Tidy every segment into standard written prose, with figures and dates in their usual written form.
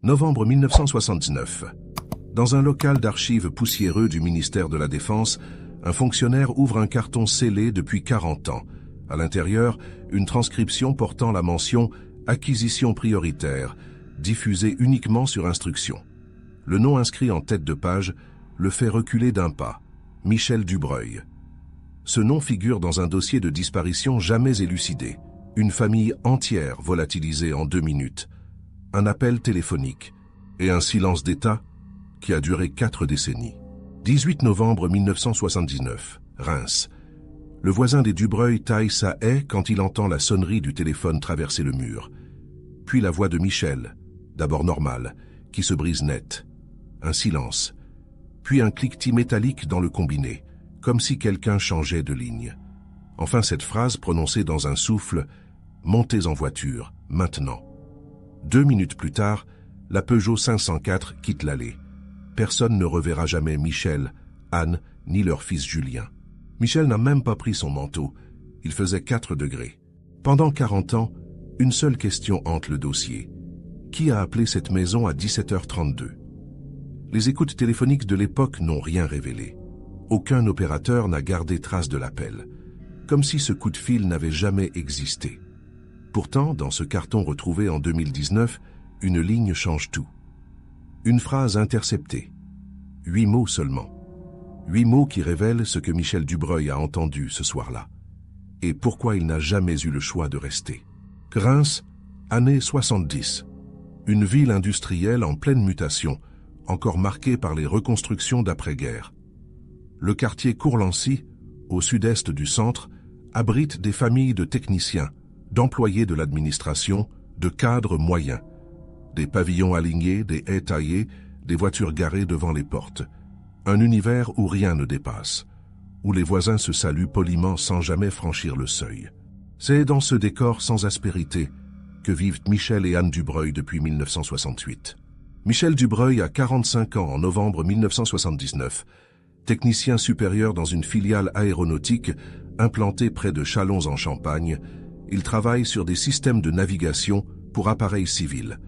Novembre 1979. Dans un local d'archives poussiéreux du ministère de la Défense, un fonctionnaire ouvre un carton scellé depuis 40 ans. À l'intérieur, une transcription portant la mention « Acquisition prioritaire », diffusée uniquement sur instruction. Le nom inscrit en tête de page le fait reculer d'un pas. Michel Dubreuil. Ce nom figure dans un dossier de disparition jamais élucidé. Une famille entière volatilisée en 2 minutes. Un appel téléphonique et un silence d'État qui a duré 4 décennies. 18 novembre 1979, Reims. Le voisin des Dubreuil taille sa haie quand il entend la sonnerie du téléphone traverser le mur. Puis la voix de Michel, d'abord normale, qui se brise net. Un silence. Puis un cliquetis métallique dans le combiné, comme si quelqu'un changeait de ligne. Enfin cette phrase prononcée dans un souffle « Montez en voiture, maintenant ». 2 minutes plus tard, la Peugeot 504 quitte l'allée. Personne ne reverra jamais Michel, Anne, ni leur fils Julien. Michel n'a même pas pris son manteau. Il faisait 4 degrés. Pendant 40 ans, une seule question hante le dossier. Qui a appelé cette maison à 17h32 ? Les écoutes téléphoniques de l'époque n'ont rien révélé. Aucun opérateur n'a gardé trace de l'appel. Comme si ce coup de fil n'avait jamais existé. Pourtant, dans ce carton retrouvé en 2019, une ligne change tout. Une phrase interceptée. 8 mots seulement. 8 mots qui révèlent ce que Michel Dubreuil a entendu ce soir-là. Et pourquoi il n'a jamais eu le choix de rester. Reims, années 70. Une ville industrielle en pleine mutation, encore marquée par les reconstructions d'après-guerre. Le quartier Courlancy, au sud-est du centre, abrite des familles de techniciens, d'employés de l'administration, de cadres moyens. Des pavillons alignés, des haies taillées, des voitures garées devant les portes. Un univers où rien ne dépasse, où les voisins se saluent poliment sans jamais franchir le seuil. C'est dans ce décor sans aspérité que vivent Michel et Anne Dubreuil depuis 1968. Michel Dubreuil a 45 ans en novembre 1979, technicien supérieur dans une filiale aéronautique implantée près de Châlons-en-Champagne. Il travaille sur des systèmes de navigation pour appareils civils.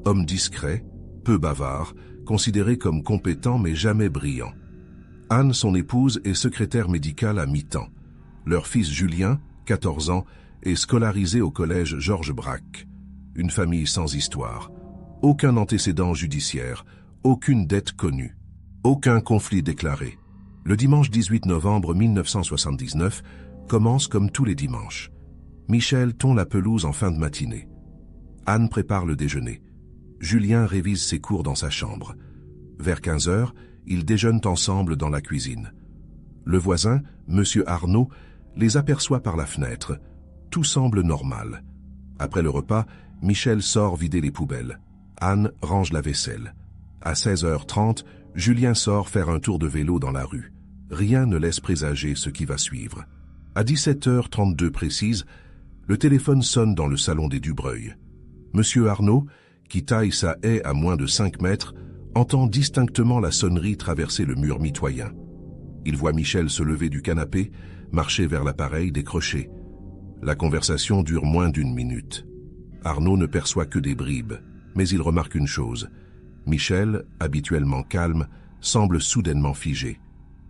Homme discret, peu bavard, considéré comme compétent mais jamais brillant. Anne, son épouse, est secrétaire médicale à mi-temps. Leur fils Julien, 14 ans, est scolarisé au collège Georges Braque. Une famille sans histoire. Aucun antécédent judiciaire, aucune dette connue, aucun conflit déclaré. Le dimanche 18 novembre 1979 commence comme tous les dimanches. Michel tond la pelouse en fin de matinée. Anne prépare le déjeuner. Julien révise ses cours dans sa chambre. Vers 15h, ils déjeunent ensemble dans la cuisine. Le voisin, Monsieur Arnaud, les aperçoit par la fenêtre. Tout semble normal. Après le repas, Michel sort vider les poubelles. Anne range la vaisselle. À 16h30, Julien sort faire un tour de vélo dans la rue. Rien ne laisse présager ce qui va suivre. À 17h32 précise, le téléphone sonne dans le salon des Dubreuil. Monsieur Arnaud, qui taille sa haie à moins de 5 mètres, entend distinctement la sonnerie traverser le mur mitoyen. Il voit Michel se lever du canapé, marcher vers l'appareil, décrocher. La conversation dure moins d'1 minute. Arnaud ne perçoit que des bribes, mais il remarque une chose. Michel, habituellement calme, semble soudainement figé.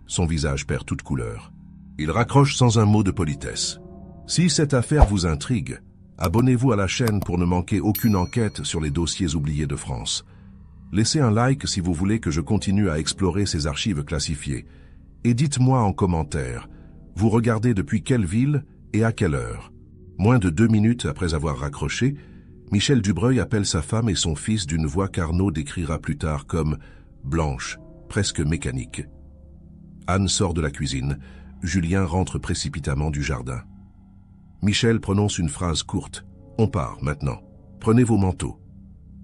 Son visage perd toute couleur. Il raccroche sans un mot de politesse. Si cette affaire vous intrigue, abonnez-vous à la chaîne pour ne manquer aucune enquête sur les dossiers oubliés de France. Laissez un like si vous voulez que je continue à explorer ces archives classifiées. Et dites-moi en commentaire, vous regardez depuis quelle ville et à quelle heure? Moins de 2 minutes après avoir raccroché, Michel Dubreuil appelle sa femme et son fils d'une voix qu'Arnaud décrira plus tard comme blanche, presque mécanique. Anne sort de la cuisine, Julien rentre précipitamment du jardin. Michel prononce une phrase courte. « On part, maintenant. Prenez vos manteaux. »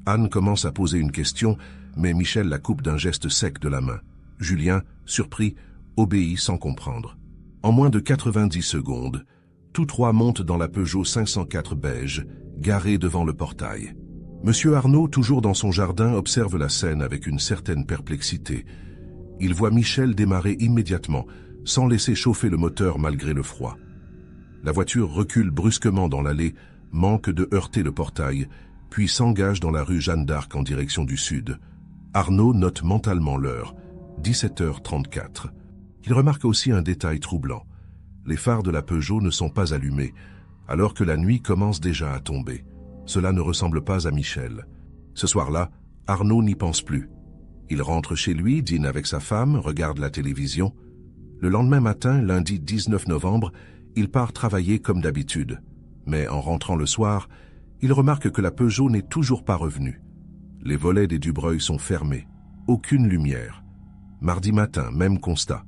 Anne commence à poser une question, mais Michel la coupe d'un geste sec de la main. Julien, surpris, obéit sans comprendre. En moins de 90 secondes, tous trois montent dans la Peugeot 504 beige, garée devant le portail. Monsieur Arnaud, toujours dans son jardin, observe la scène avec une certaine perplexité. Il voit Michel démarrer immédiatement, sans laisser chauffer le moteur malgré le froid. La voiture recule brusquement dans l'allée, manque de heurter le portail, puis s'engage dans la rue Jeanne d'Arc en direction du sud. Arnaud note mentalement l'heure, 17h34. Il remarque aussi un détail troublant. Les phares de la Peugeot ne sont pas allumés, alors que la nuit commence déjà à tomber. Cela ne ressemble pas à Michel. Ce soir-là, Arnaud n'y pense plus. Il rentre chez lui, dîne avec sa femme, regarde la télévision. Le lendemain matin, lundi 19 novembre, il part travailler comme d'habitude. Mais en rentrant le soir, il remarque que la Peugeot n'est toujours pas revenue. Les volets des Dubreuil sont fermés. Aucune lumière. Mardi matin, même constat.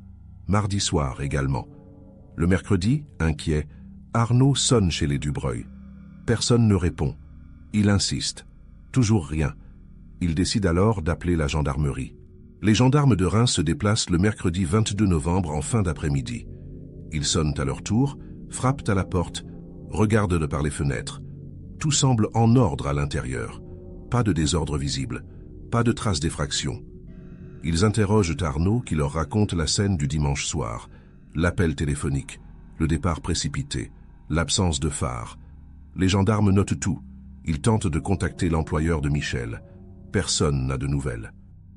Mardi soir également. Le mercredi, inquiet, Arnaud sonne chez les Dubreuil. Personne ne répond. Il insiste. Toujours rien. Il décide alors d'appeler la gendarmerie. Les gendarmes de Reims se déplacent le mercredi 22 novembre en fin d'après-midi. Ils sonnent à leur tour, frappent à la porte, regardent de par les fenêtres. Tout semble en ordre à l'intérieur. Pas de désordre visible, pas de traces d'effraction. Ils interrogent Arnaud qui leur raconte la scène du dimanche soir, l'appel téléphonique, le départ précipité, l'absence de phare. Les gendarmes notent tout. Ils tentent de contacter l'employeur de Michel. Personne n'a de nouvelles.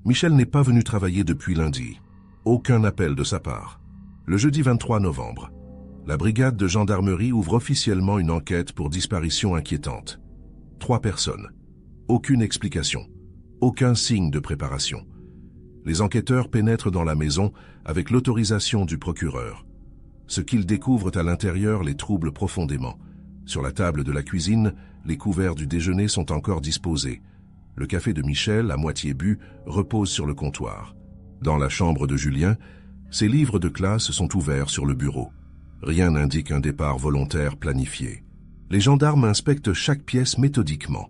Michel n'est pas venu travailler depuis lundi. Aucun appel de sa part. Le jeudi 23 novembre, la brigade de gendarmerie ouvre officiellement une enquête pour disparition inquiétante. 3 personnes. Aucune explication. Aucun signe de préparation. Les enquêteurs pénètrent dans la maison avec l'autorisation du procureur. Ce qu'ils découvrent à l'intérieur les trouble profondément. Sur la table de la cuisine, les couverts du déjeuner sont encore disposés. Le café de Michel, à moitié bu, repose sur le comptoir. Dans la chambre de Julien, ses livres de classe sont ouverts sur le bureau. Rien n'indique un départ volontaire planifié. Les gendarmes inspectent chaque pièce méthodiquement.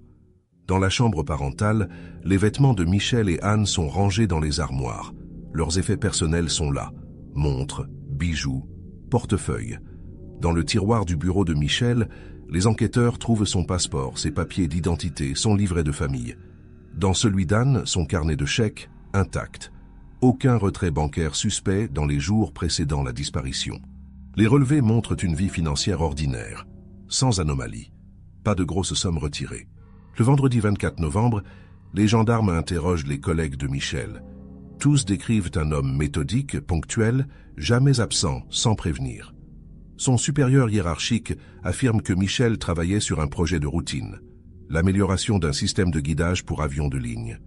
Dans la chambre parentale, les vêtements de Michel et Anne sont rangés dans les armoires. Leurs effets personnels sont là. Montres, bijoux, portefeuille. Dans le tiroir du bureau de Michel, les enquêteurs trouvent son passeport, ses papiers d'identité, son livret de famille. Dans celui d'Anne, son carnet de chèques, intact. Aucun retrait bancaire suspect dans les jours précédant la disparition. Les relevés montrent une vie financière ordinaire, sans anomalie. Pas de grosses sommes retirées. Le vendredi 24 novembre, les gendarmes interrogent les collègues de Michel. Tous décrivent un homme méthodique, ponctuel, jamais absent, sans prévenir. Son supérieur hiérarchique affirme que Michel travaillait sur un projet de routine, l'amélioration d'un système de guidage pour avions de ligne.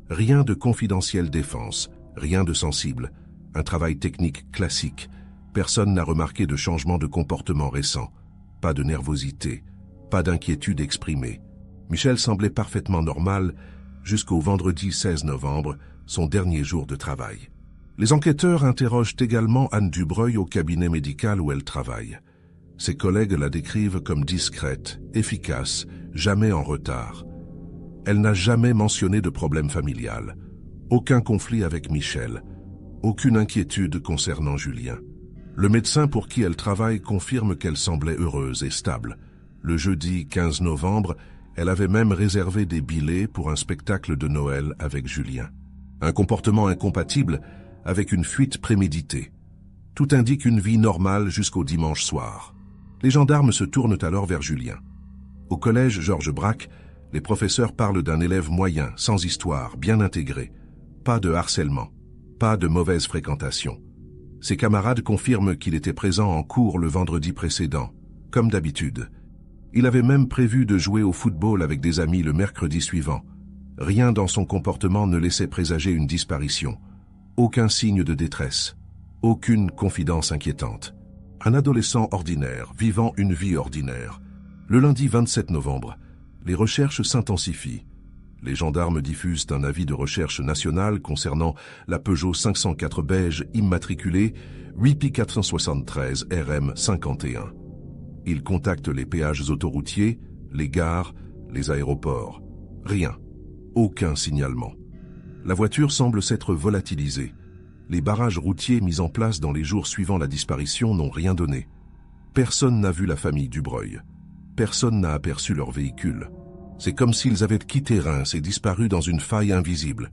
Rien de confidentiel défense, rien de sensible, un travail technique classique. Personne n'a remarqué de changement de comportement récent, pas de nervosité, pas d'inquiétude exprimée. Michel semblait parfaitement normal jusqu'au vendredi 16 novembre, son dernier jour de travail. Les enquêteurs interrogent également Anne Dubreuil au cabinet médical où elle travaille. Ses collègues la décrivent comme discrète, efficace, jamais en retard. Elle n'a jamais mentionné de problème familial, aucun conflit avec Michel, aucune inquiétude concernant Julien. Le médecin pour qui elle travaille confirme qu'elle semblait heureuse et stable. Le jeudi 15 novembre, elle avait même réservé des billets pour un spectacle de Noël avec Julien. Un comportement incompatible avec une fuite préméditée. Tout indique une vie normale jusqu'au dimanche soir. Les gendarmes se tournent alors vers Julien. Au collège Georges Braque, les professeurs parlent d'un élève moyen, sans histoire, bien intégré. Pas de harcèlement, pas de mauvaise fréquentation. Ses camarades confirment qu'il était présent en cours le vendredi précédent, comme d'habitude. Il avait même prévu de jouer au football avec des amis le mercredi suivant. Rien dans son comportement ne laissait présager une disparition. Aucun signe de détresse. Aucune confidence inquiétante. Un adolescent ordinaire, vivant une vie ordinaire. Le lundi 27 novembre, les recherches s'intensifient. Les gendarmes diffusent un avis de recherche national concernant la Peugeot 504 beige immatriculée 8Pi 473 RM 51. Ils contactent les péages autoroutiers, les gares, les aéroports. Rien. Aucun signalement. La voiture semble s'être volatilisée. Les barrages routiers mis en place dans les jours suivant la disparition n'ont rien donné. Personne n'a vu la famille Dubreuil. Personne n'a aperçu leur véhicule. C'est comme s'ils avaient quitté Reims et disparu dans une faille invisible.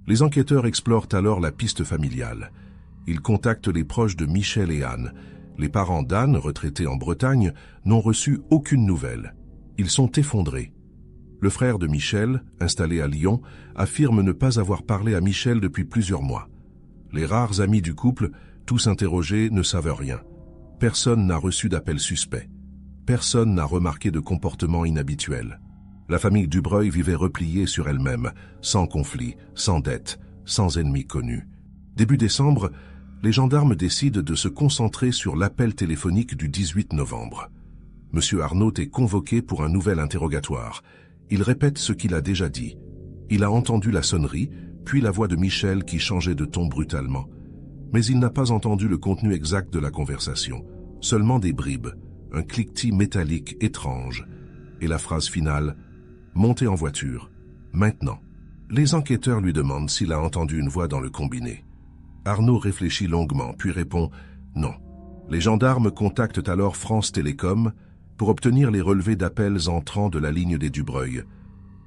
Les enquêteurs explorent alors la piste familiale. Ils contactent les proches de Michel et Anne. Les parents d'Anne, retraités en Bretagne, n'ont reçu aucune nouvelle. Ils sont effondrés. Le frère de Michel, installé à Lyon, affirme ne pas avoir parlé à Michel depuis plusieurs mois. Les rares amis du couple, tous interrogés, ne savent rien. Personne n'a reçu d'appel suspect. Personne n'a remarqué de comportement inhabituel. La famille Dubreuil vivait repliée sur elle-même, sans conflit, sans dette, sans ennemis connus. Début décembre, les gendarmes décident de se concentrer sur l'appel téléphonique du 18 novembre. Monsieur Arnaud est convoqué pour un nouvel interrogatoire. Il répète ce qu'il a déjà dit. Il a entendu la sonnerie, puis la voix de Michel qui changeait de ton brutalement. Mais il n'a pas entendu le contenu exact de la conversation, seulement des bribes, un cliquetis métallique étrange, et la phrase finale « Montez en voiture, maintenant ». Les enquêteurs lui demandent s'il a entendu une voix dans le combiné. Arnaud réfléchit longuement, puis répond « Non ». Les gendarmes contactent alors France Télécom pour obtenir les relevés d'appels entrants de la ligne des Dubreuil.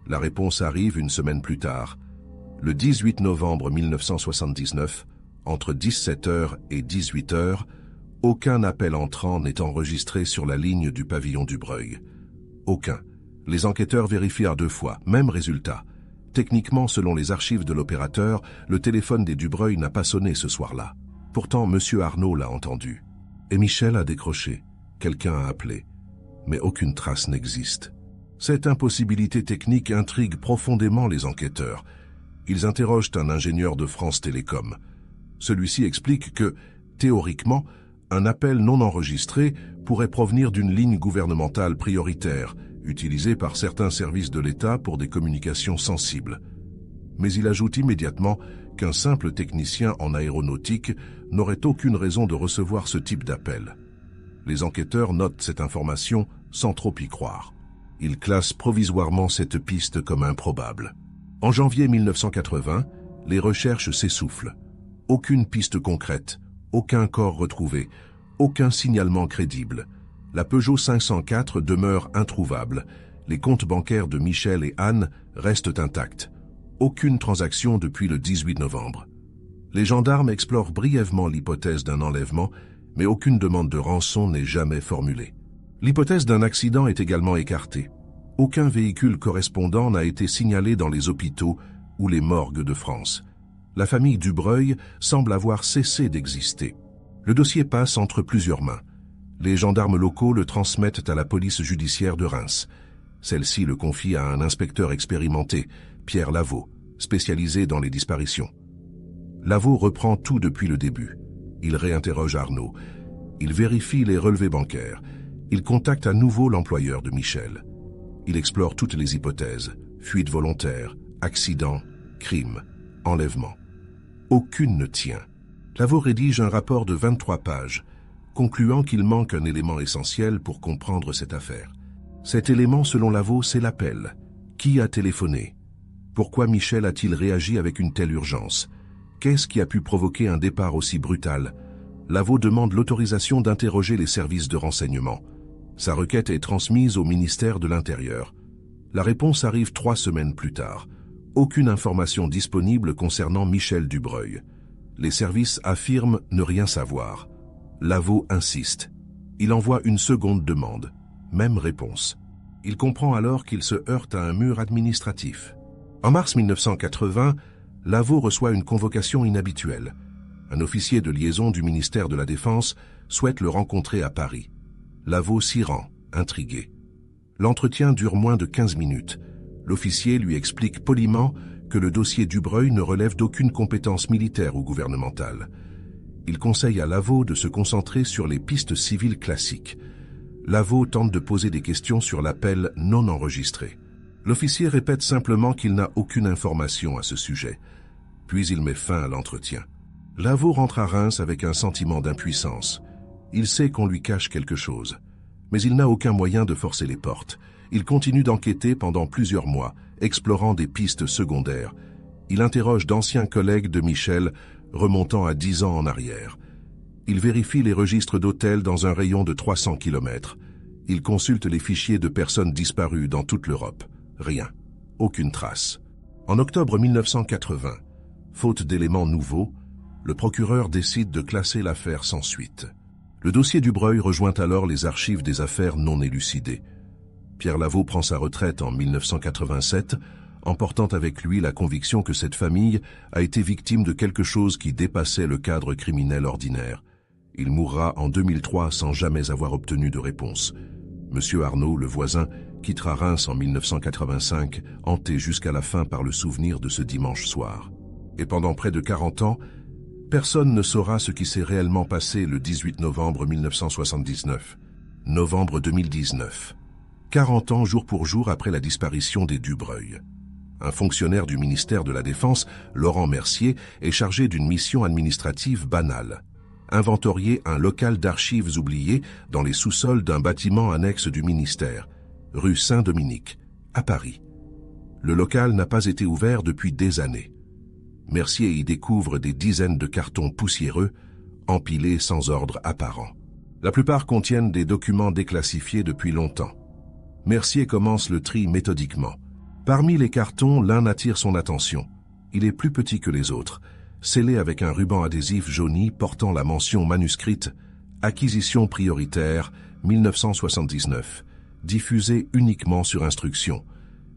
La réponse arrive une semaine plus tard. Le 18 novembre 1979, entre 17h et 18h, aucun appel entrant n'est enregistré sur la ligne du pavillon Dubreuil. Aucun. Les enquêteurs vérifièrent 2 fois, même résultat. Techniquement, selon les archives de l'opérateur, le téléphone des Dubreuil n'a pas sonné ce soir-là. Pourtant, M. Arnaud l'a entendu. Et Michel a décroché. Quelqu'un a appelé. Mais aucune trace n'existe. Cette impossibilité technique intrigue profondément les enquêteurs. Ils interrogent un ingénieur de France Télécom. Celui-ci explique que, théoriquement, un appel non enregistré pourrait provenir d'une ligne gouvernementale prioritaire, utilisée par certains services de l'État pour des communications sensibles. Mais il ajoute immédiatement qu'un simple technicien en aéronautique n'aurait aucune raison de recevoir ce type d'appel. Les enquêteurs notent cette information sans trop y croire. Ils classent provisoirement cette piste comme improbable. En janvier 1980, les recherches s'essoufflent. Aucune piste concrète, aucun corps retrouvé, aucun signalement crédible. La Peugeot 504 demeure introuvable. Les comptes bancaires de Michel et Anne restent intacts. Aucune transaction depuis le 18 novembre. Les gendarmes explorent brièvement l'hypothèse d'un enlèvement, mais aucune demande de rançon n'est jamais formulée. L'hypothèse d'un accident est également écartée. Aucun véhicule correspondant n'a été signalé dans les hôpitaux ou les morgues de France. La famille Dubreuil semble avoir cessé d'exister. Le dossier passe entre plusieurs mains. Les gendarmes locaux le transmettent à la police judiciaire de Reims. Celle-ci le confie à un inspecteur expérimenté, Pierre Lavaux, spécialisé dans les disparitions. Lavaux reprend tout depuis le début. Il réinterroge Arnaud. Il vérifie les relevés bancaires. Il contacte à nouveau l'employeur de Michel. Il explore toutes les hypothèses. Fuite volontaire, accident, crime, enlèvement. Aucune ne tient. Lavaux rédige un rapport de 23 pages, concluant qu'il manque un élément essentiel pour comprendre cette affaire. Cet élément, selon Lavaux, c'est l'appel. Qui a téléphoné? Pourquoi Michel a-t-il réagi avec une telle urgence? Qu'est-ce qui a pu provoquer un départ aussi brutal? Lavaux demande l'autorisation d'interroger les services de renseignement. Sa requête est transmise au ministère de l'Intérieur. La réponse arrive 3 semaines plus tard. Aucune information disponible concernant Michel Dubreuil. Les services affirment ne rien savoir. Lavaux insiste. Il envoie une seconde demande. Même réponse. Il comprend alors qu'il se heurte à un mur administratif. En mars 1980, Lavaux reçoit une convocation inhabituelle. Un officier de liaison du ministère de la Défense souhaite le rencontrer à Paris. Lavaux s'y rend, intrigué. L'entretien dure moins de 15 minutes. L'officier lui explique poliment que le dossier Dubreuil ne relève d'aucune compétence militaire ou gouvernementale. Il conseille à Lavaux de se concentrer sur les pistes civiles classiques. Lavaux tente de poser des questions sur l'appel non enregistré. L'officier répète simplement qu'il n'a aucune information à ce sujet. Puis il met fin à l'entretien. Lavaux rentre à Reims avec un sentiment d'impuissance. Il sait qu'on lui cache quelque chose. Mais il n'a aucun moyen de forcer les portes. Il continue d'enquêter pendant plusieurs mois, explorant des pistes secondaires. Il interroge d'anciens collègues de Michel, remontant à 10 ans en arrière. Il vérifie les registres d'hôtels dans un rayon de 300 km. Il consulte les fichiers de personnes disparues dans toute l'Europe. Rien. Aucune trace. En octobre 1980, faute d'éléments nouveaux, le procureur décide de classer l'affaire sans suite. Le dossier Dubreuil rejoint alors les archives des affaires non élucidées. Pierre Lavaux prend sa retraite en 1987, emportant avec lui la conviction que cette famille a été victime de quelque chose qui dépassait le cadre criminel ordinaire. Il mourra en 2003 sans jamais avoir obtenu de réponse. Monsieur Arnaud, le voisin, quittera Reims en 1985, hanté jusqu'à la fin par le souvenir de ce dimanche soir. Et pendant près de 40 ans, personne ne saura ce qui s'est réellement passé le 18 novembre 1979. Novembre 2019. 40 ans jour pour jour après la disparition des Dubreuil. Un fonctionnaire du ministère de la Défense, Laurent Mercier, est chargé d'une mission administrative banale. Inventorier un local d'archives oublié dans les sous-sols d'un bâtiment annexe du ministère, rue Saint-Dominique, à Paris. Le local n'a pas été ouvert depuis des années. Mercier y découvre des dizaines de cartons poussiéreux, empilés sans ordre apparent. La plupart contiennent des documents déclassifiés depuis longtemps. Mercier commence le tri méthodiquement. Parmi les cartons, l'un attire son attention. Il est plus petit que les autres, scellé avec un ruban adhésif jauni portant la mention manuscrite « Acquisition prioritaire 1979 », diffusée uniquement sur instruction.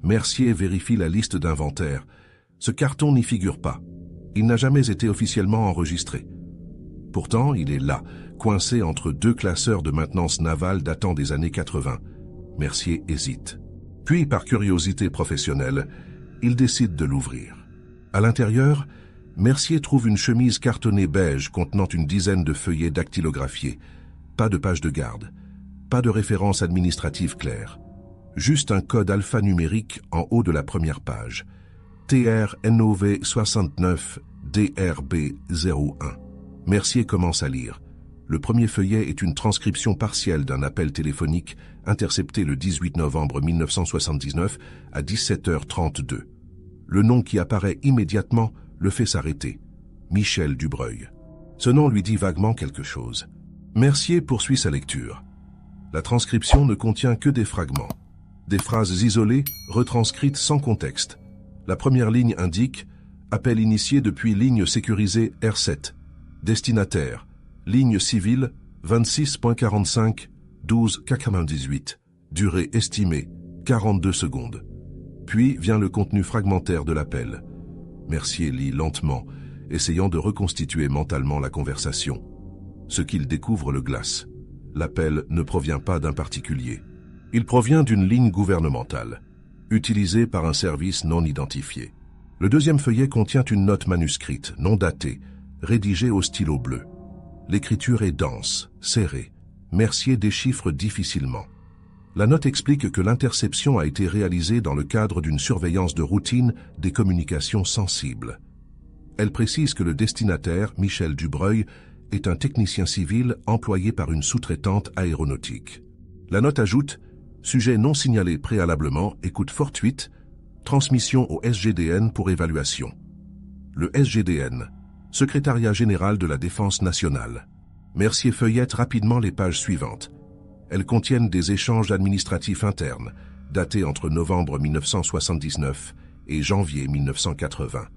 Mercier vérifie la liste d'inventaire. Ce carton n'y figure pas. Il n'a jamais été officiellement enregistré. Pourtant, il est là, coincé entre deux classeurs de maintenance navale datant des années 80. Mercier hésite. Puis, par curiosité professionnelle, il décide de l'ouvrir. À l'intérieur, Mercier trouve une chemise cartonnée beige contenant une dizaine de feuillets dactylographiés. Pas de page de garde. Pas de référence administrative claire. Juste un code alphanumérique en haut de la première page. TRNOV 69 DRB 01. Mercier commence à lire. Le premier feuillet est une transcription partielle d'un appel téléphonique intercepté le 18 novembre 1979 à 17h32. Le nom qui apparaît immédiatement le fait s'arrêter. Michel Dubreuil. Ce nom lui dit vaguement quelque chose. Mercier poursuit sa lecture. La transcription ne contient que des fragments. Des phrases isolées, retranscrites sans contexte. La première ligne indique « Appel initié depuis ligne sécurisée R7. Destinataire. Ligne civile 26.45 12,98. Durée estimée 42 secondes. » Puis vient le contenu fragmentaire de l'appel. Mercier lit lentement, essayant de reconstituer mentalement la conversation. Ce qu'il découvre le glace. L'appel ne provient pas d'un particulier. Il provient d'une ligne gouvernementale, utilisée par un service non identifié. Le deuxième feuillet contient une note manuscrite, non datée, rédigée au stylo bleu. L'écriture est dense, serrée. Mercier déchiffre difficilement. La note explique que l'interception a été réalisée dans le cadre d'une surveillance de routine des communications sensibles. Elle précise que le destinataire, Michel Dubreuil, est un technicien civil employé par une sous-traitante aéronautique. La note ajoute « Sujet non signalé préalablement, écoute fortuite, transmission au SGDN pour évaluation. » Le SGDN, Secrétariat général de la Défense nationale. Mercier feuillette rapidement les pages suivantes. Elles contiennent des échanges administratifs internes, datés entre novembre 1979 et janvier 1980.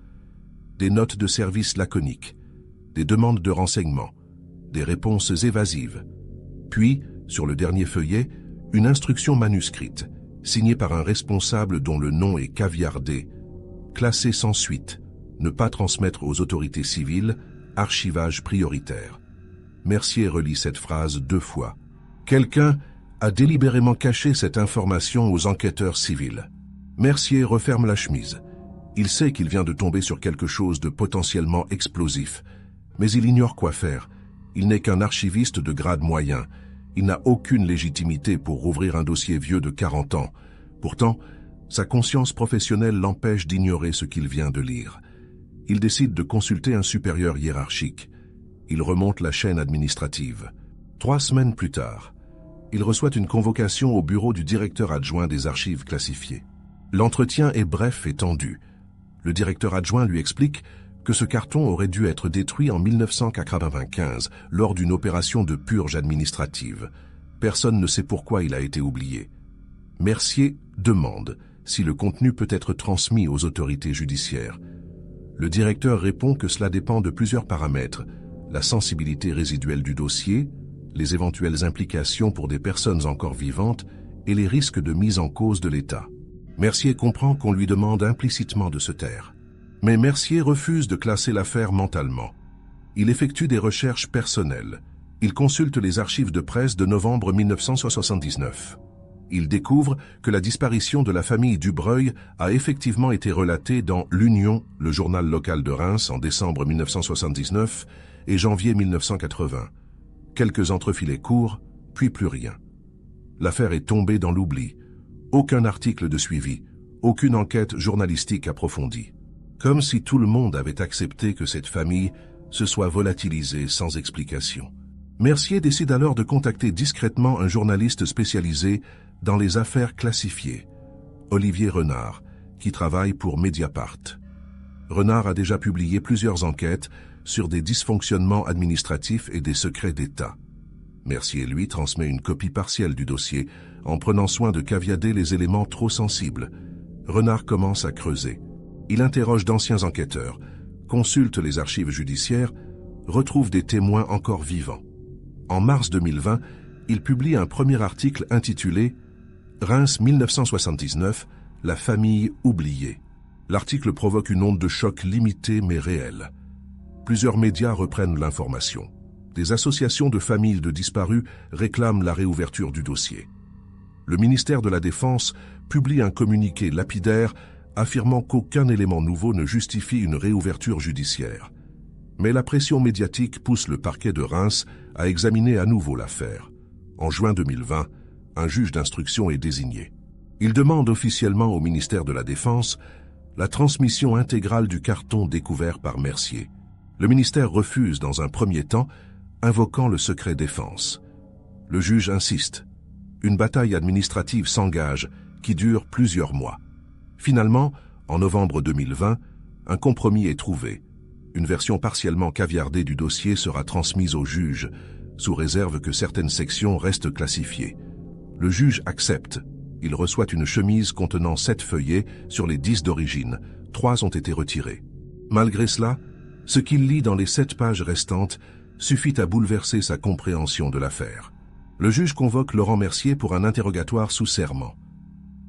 Des notes de service laconiques, des demandes de renseignements, des réponses évasives. Puis, sur le dernier feuillet, une instruction manuscrite, signée par un responsable dont le nom est caviardé, classé sans suite, ne pas transmettre aux autorités civiles, archivage prioritaire. Mercier relit cette phrase 2 fois. Quelqu'un a délibérément caché cette information aux enquêteurs civils. Mercier referme la chemise. Il sait qu'il vient de tomber sur quelque chose de potentiellement explosif, mais il ignore quoi faire. Il n'est qu'un archiviste de grade moyen. Il n'a aucune légitimité pour rouvrir un dossier vieux de 40 ans. Pourtant, sa conscience professionnelle l'empêche d'ignorer ce qu'il vient de lire. Il décide de consulter un supérieur hiérarchique. Il remonte la chaîne administrative. 3 semaines plus tard, il reçoit une convocation au bureau du directeur adjoint des archives classifiées. L'entretien est bref et tendu. Le directeur adjoint lui explique que ce carton aurait dû être détruit en 1995 lors d'une opération de purge administrative. Personne ne sait pourquoi il a été oublié. Mercier demande si le contenu peut être transmis aux autorités judiciaires. Le directeur répond que cela dépend de plusieurs paramètres, la sensibilité résiduelle du dossier, les éventuelles implications pour des personnes encore vivantes et les risques de mise en cause de l'État. Mercier comprend qu'on lui demande implicitement de se taire. Mais Mercier refuse de classer l'affaire mentalement. Il effectue des recherches personnelles. Il consulte les archives de presse de novembre 1979. Il découvre que la disparition de la famille Dubreuil a effectivement été relatée dans l'Union, le journal local de Reims, en décembre 1979 et janvier 1980. Quelques entrefilets courts, puis plus rien. L'affaire est tombée dans l'oubli. Aucun article de suivi, aucune enquête journalistique approfondie. Comme si tout le monde avait accepté que cette famille se soit volatilisée sans explication. Mercier décide alors de contacter discrètement un journaliste spécialisé dans les affaires classifiées, Olivier Renard, qui travaille pour Mediapart. Renard a déjà publié plusieurs enquêtes sur des dysfonctionnements administratifs et des secrets d'État. Mercier, lui, transmet une copie partielle du dossier en prenant soin de caviarder les éléments trop sensibles. Renard commence à creuser. Il interroge d'anciens enquêteurs, consulte les archives judiciaires, retrouve des témoins encore vivants. En mars 2020, il publie un premier article intitulé « Reims 1979, la famille oubliée ». L'article provoque une onde de choc limitée mais réelle. Plusieurs médias reprennent l'information. Des associations de familles de disparus réclament la réouverture du dossier. Le ministère de la Défense publie un communiqué lapidaire affirmant qu'aucun élément nouveau ne justifie une réouverture judiciaire. Mais la pression médiatique pousse le parquet de Reims à examiner à nouveau l'affaire. En juin 2020, un juge d'instruction est désigné. Il demande officiellement au ministère de la Défense la transmission intégrale du carton découvert par Mercier. Le ministère refuse dans un premier temps, invoquant le secret défense. Le juge insiste. Une bataille administrative s'engage, qui dure plusieurs mois. Finalement, en novembre 2020, un compromis est trouvé. Une version partiellement caviardée du dossier sera transmise au juge, sous réserve que certaines sections restent classifiées. Le juge accepte. Il reçoit une chemise contenant 7 feuillets sur les 10 d'origine. 3 ont été retirés. Malgré cela, ce qu'il lit dans les 7 pages restantes suffit à bouleverser sa compréhension de l'affaire. Le juge convoque Laurent Mercier pour un interrogatoire sous serment.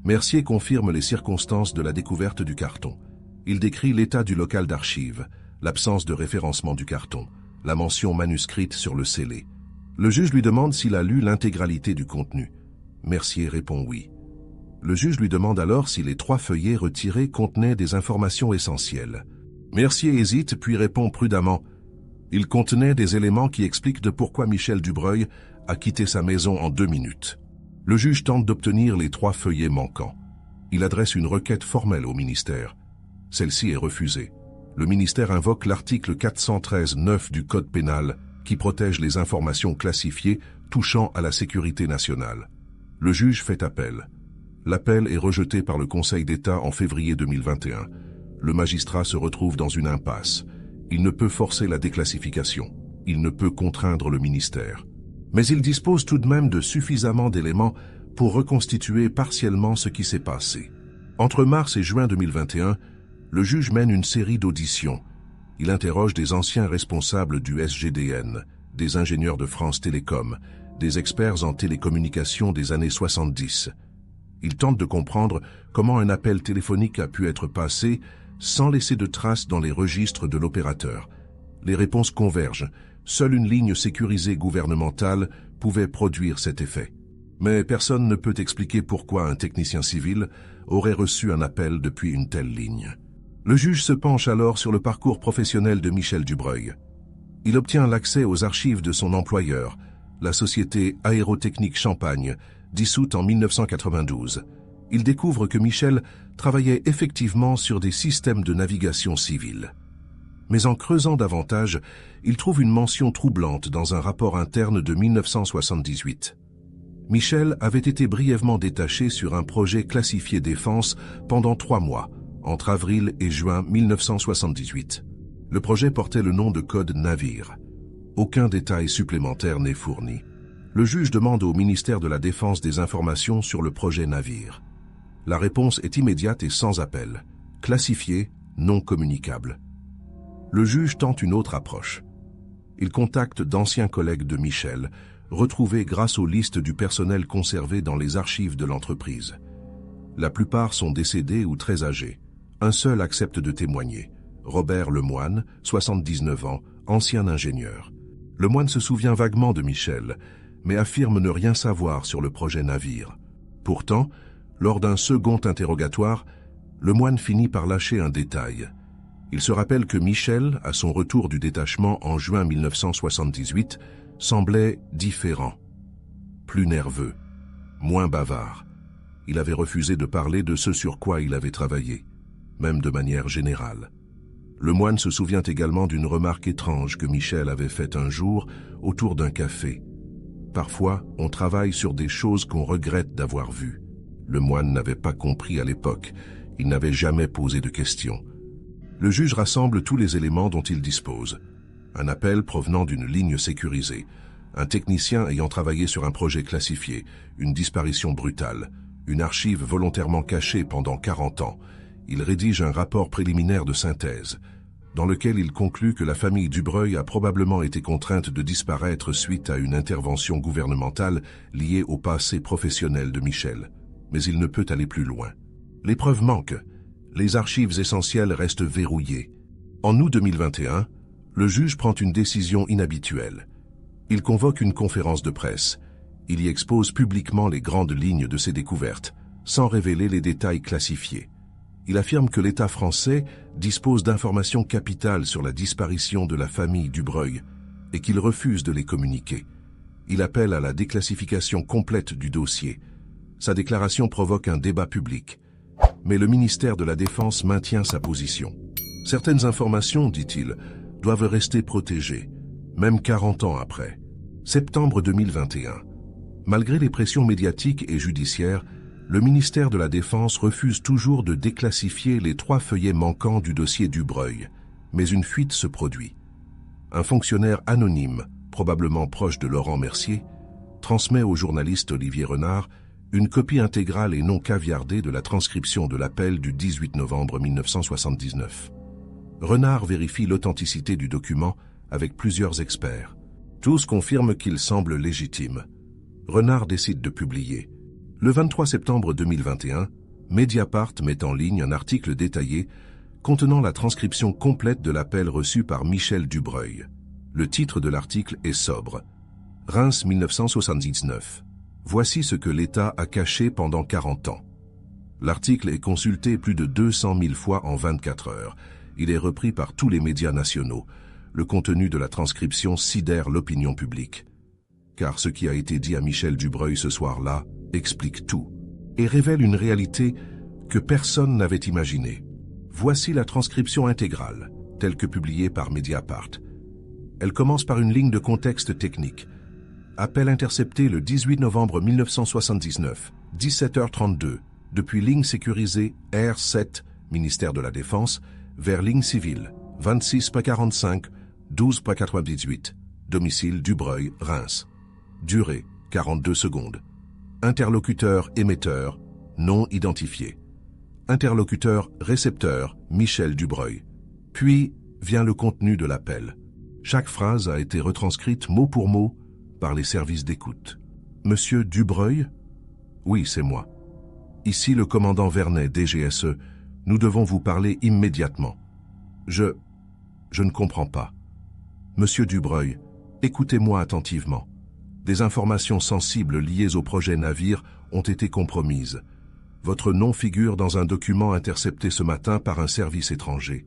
Mercier confirme les circonstances de la découverte du carton. Il décrit l'état du local d'archives, l'absence de référencement du carton, la mention manuscrite sur le scellé. Le juge lui demande s'il a lu l'intégralité du contenu. Mercier répond oui. Le juge lui demande alors si les 3 feuillets retirés contenaient des informations essentielles. Mercier hésite puis répond prudemment. Il contenait des éléments qui expliquent de pourquoi Michel Dubreuil a quitté sa maison en 2 minutes. Le juge tente d'obtenir les 3 feuillets manquants. Il adresse une requête formelle au ministère. Celle-ci est refusée. Le ministère invoque l'article 413-9 du Code pénal qui protège les informations classifiées touchant à la sécurité nationale. Le juge fait appel. L'appel est rejeté par le Conseil d'État en février 2021. Le magistrat se retrouve dans une impasse. Il ne peut forcer la déclassification. Il ne peut contraindre le ministère. Mais il dispose tout de même de suffisamment d'éléments pour reconstituer partiellement ce qui s'est passé. Entre mars et juin 2021, le juge mène une série d'auditions. Il interroge des anciens responsables du SGDN, des ingénieurs de France Télécom, des experts en télécommunications des années 70. Il tente de comprendre comment un appel téléphonique a pu être passé sans laisser de traces dans les registres de l'opérateur. Les réponses convergent. Seule une ligne sécurisée gouvernementale pouvait produire cet effet. Mais personne ne peut expliquer pourquoi un technicien civil aurait reçu un appel depuis une telle ligne. Le juge se penche alors sur le parcours professionnel de Michel Dubreuil. Il obtient l'accès aux archives de son employeur, la société Aérotechnique Champagne, dissoute en 1992. Il découvre que Michel travaillait effectivement sur des systèmes de navigation civile. Mais en creusant davantage, il trouve une mention troublante dans un rapport interne de 1978. Michel avait été brièvement détaché sur un projet classifié défense pendant 3 mois, entre avril et juin 1978. Le projet portait le nom de code Navire. Aucun détail supplémentaire n'est fourni. Le juge demande au ministère de la Défense des informations sur le projet Navire. La réponse est immédiate et sans appel. Classifié, non communicable. Le juge tente une autre approche. Il contacte d'anciens collègues de Michel, retrouvées grâce aux listes du personnel conservées dans les archives de l'entreprise. La plupart sont décédés ou très âgés. Un seul accepte de témoigner. Robert Lemoine, 79 ans, ancien ingénieur. Lemoine se souvient vaguement de Michel, mais affirme ne rien savoir sur le projet navire. Pourtant, lors d'un second interrogatoire, Lemoine finit par lâcher un détail. Il se rappelle que Michel, à son retour du détachement en juin 1978, semblait différent, plus nerveux, moins bavard. Il avait refusé de parler de ce sur quoi il avait travaillé, même de manière générale. Lemoine se souvient également d'une remarque étrange que Michel avait faite un jour autour d'un café. Parfois, on travaille sur des choses qu'on regrette d'avoir vues. Lemoine n'avait pas compris à l'époque, il n'avait jamais posé de questions. Le juge rassemble tous les éléments dont il dispose. Un appel provenant d'une ligne sécurisée, un technicien ayant travaillé sur un projet classifié, une disparition brutale, une archive volontairement cachée pendant 40 ans. Il rédige un rapport préliminaire de synthèse, dans lequel il conclut que la famille Dubreuil a probablement été contrainte de disparaître suite à une intervention gouvernementale liée au passé professionnel de Michel. Mais il ne peut aller plus loin. Les preuves manquent. Les archives essentielles restent verrouillées. En août 2021, le juge prend une décision inhabituelle. Il convoque une conférence de presse. Il y expose publiquement les grandes lignes de ses découvertes, sans révéler les détails classifiés. Il affirme que l'État français dispose d'informations capitales sur la disparition de la famille Dubreuil et qu'il refuse de les communiquer. Il appelle à la déclassification complète du dossier. Sa déclaration provoque un débat public. Mais le ministère de la Défense maintient sa position. Certaines informations, dit-il, doivent rester protégées, même 40 ans après. Septembre 2021. Malgré les pressions médiatiques et judiciaires, le ministère de la Défense refuse toujours de déclassifier les 3 feuillets manquants du dossier Dubreuil, mais une fuite se produit. Un fonctionnaire anonyme, probablement proche de Laurent Mercier, transmet au journaliste Olivier Renard une copie intégrale et non caviardée de la transcription de l'appel du 18 novembre 1979. Renard vérifie l'authenticité du document avec plusieurs experts. Tous confirment qu'il semble légitime. Renard décide de publier. Le 23 septembre 2021, Mediapart met en ligne un article détaillé contenant la transcription complète de l'appel reçu par Michel Dubreuil. Le titre de l'article est sobre. Reims 1979. Voici ce que l'État a caché pendant 40 ans. L'article est consulté plus de 200 000 fois en 24 heures. Il est repris par tous les médias nationaux. Le contenu de la transcription sidère l'opinion publique. Car ce qui a été dit à Michel Dubreuil ce soir-là explique tout et révèle une réalité que personne n'avait imaginée. Voici la transcription intégrale, telle que publiée par Mediapart. Elle commence par une ligne de contexte technique. Appel intercepté le 18 novembre 1979, 17h32, depuis ligne sécurisée R7, ministère de la Défense, vers ligne civile, 26.45, 12.98, domicile Dubreuil, Reims. Durée, 42 secondes. Interlocuteur émetteur, non identifié. Interlocuteur récepteur, Michel Dubreuil. Puis vient le contenu de l'appel. Chaque phrase a été retranscrite mot pour mot par les services d'écoute. Monsieur Dubreuil? Oui, c'est moi. Ici le commandant Vernet, DGSE. Nous devons vous parler immédiatement. Je ne comprends pas. Monsieur Dubreuil, écoutez-moi attentivement. Des informations sensibles liées au projet navire ont été compromises. Votre nom figure dans un document intercepté ce matin par un service étranger.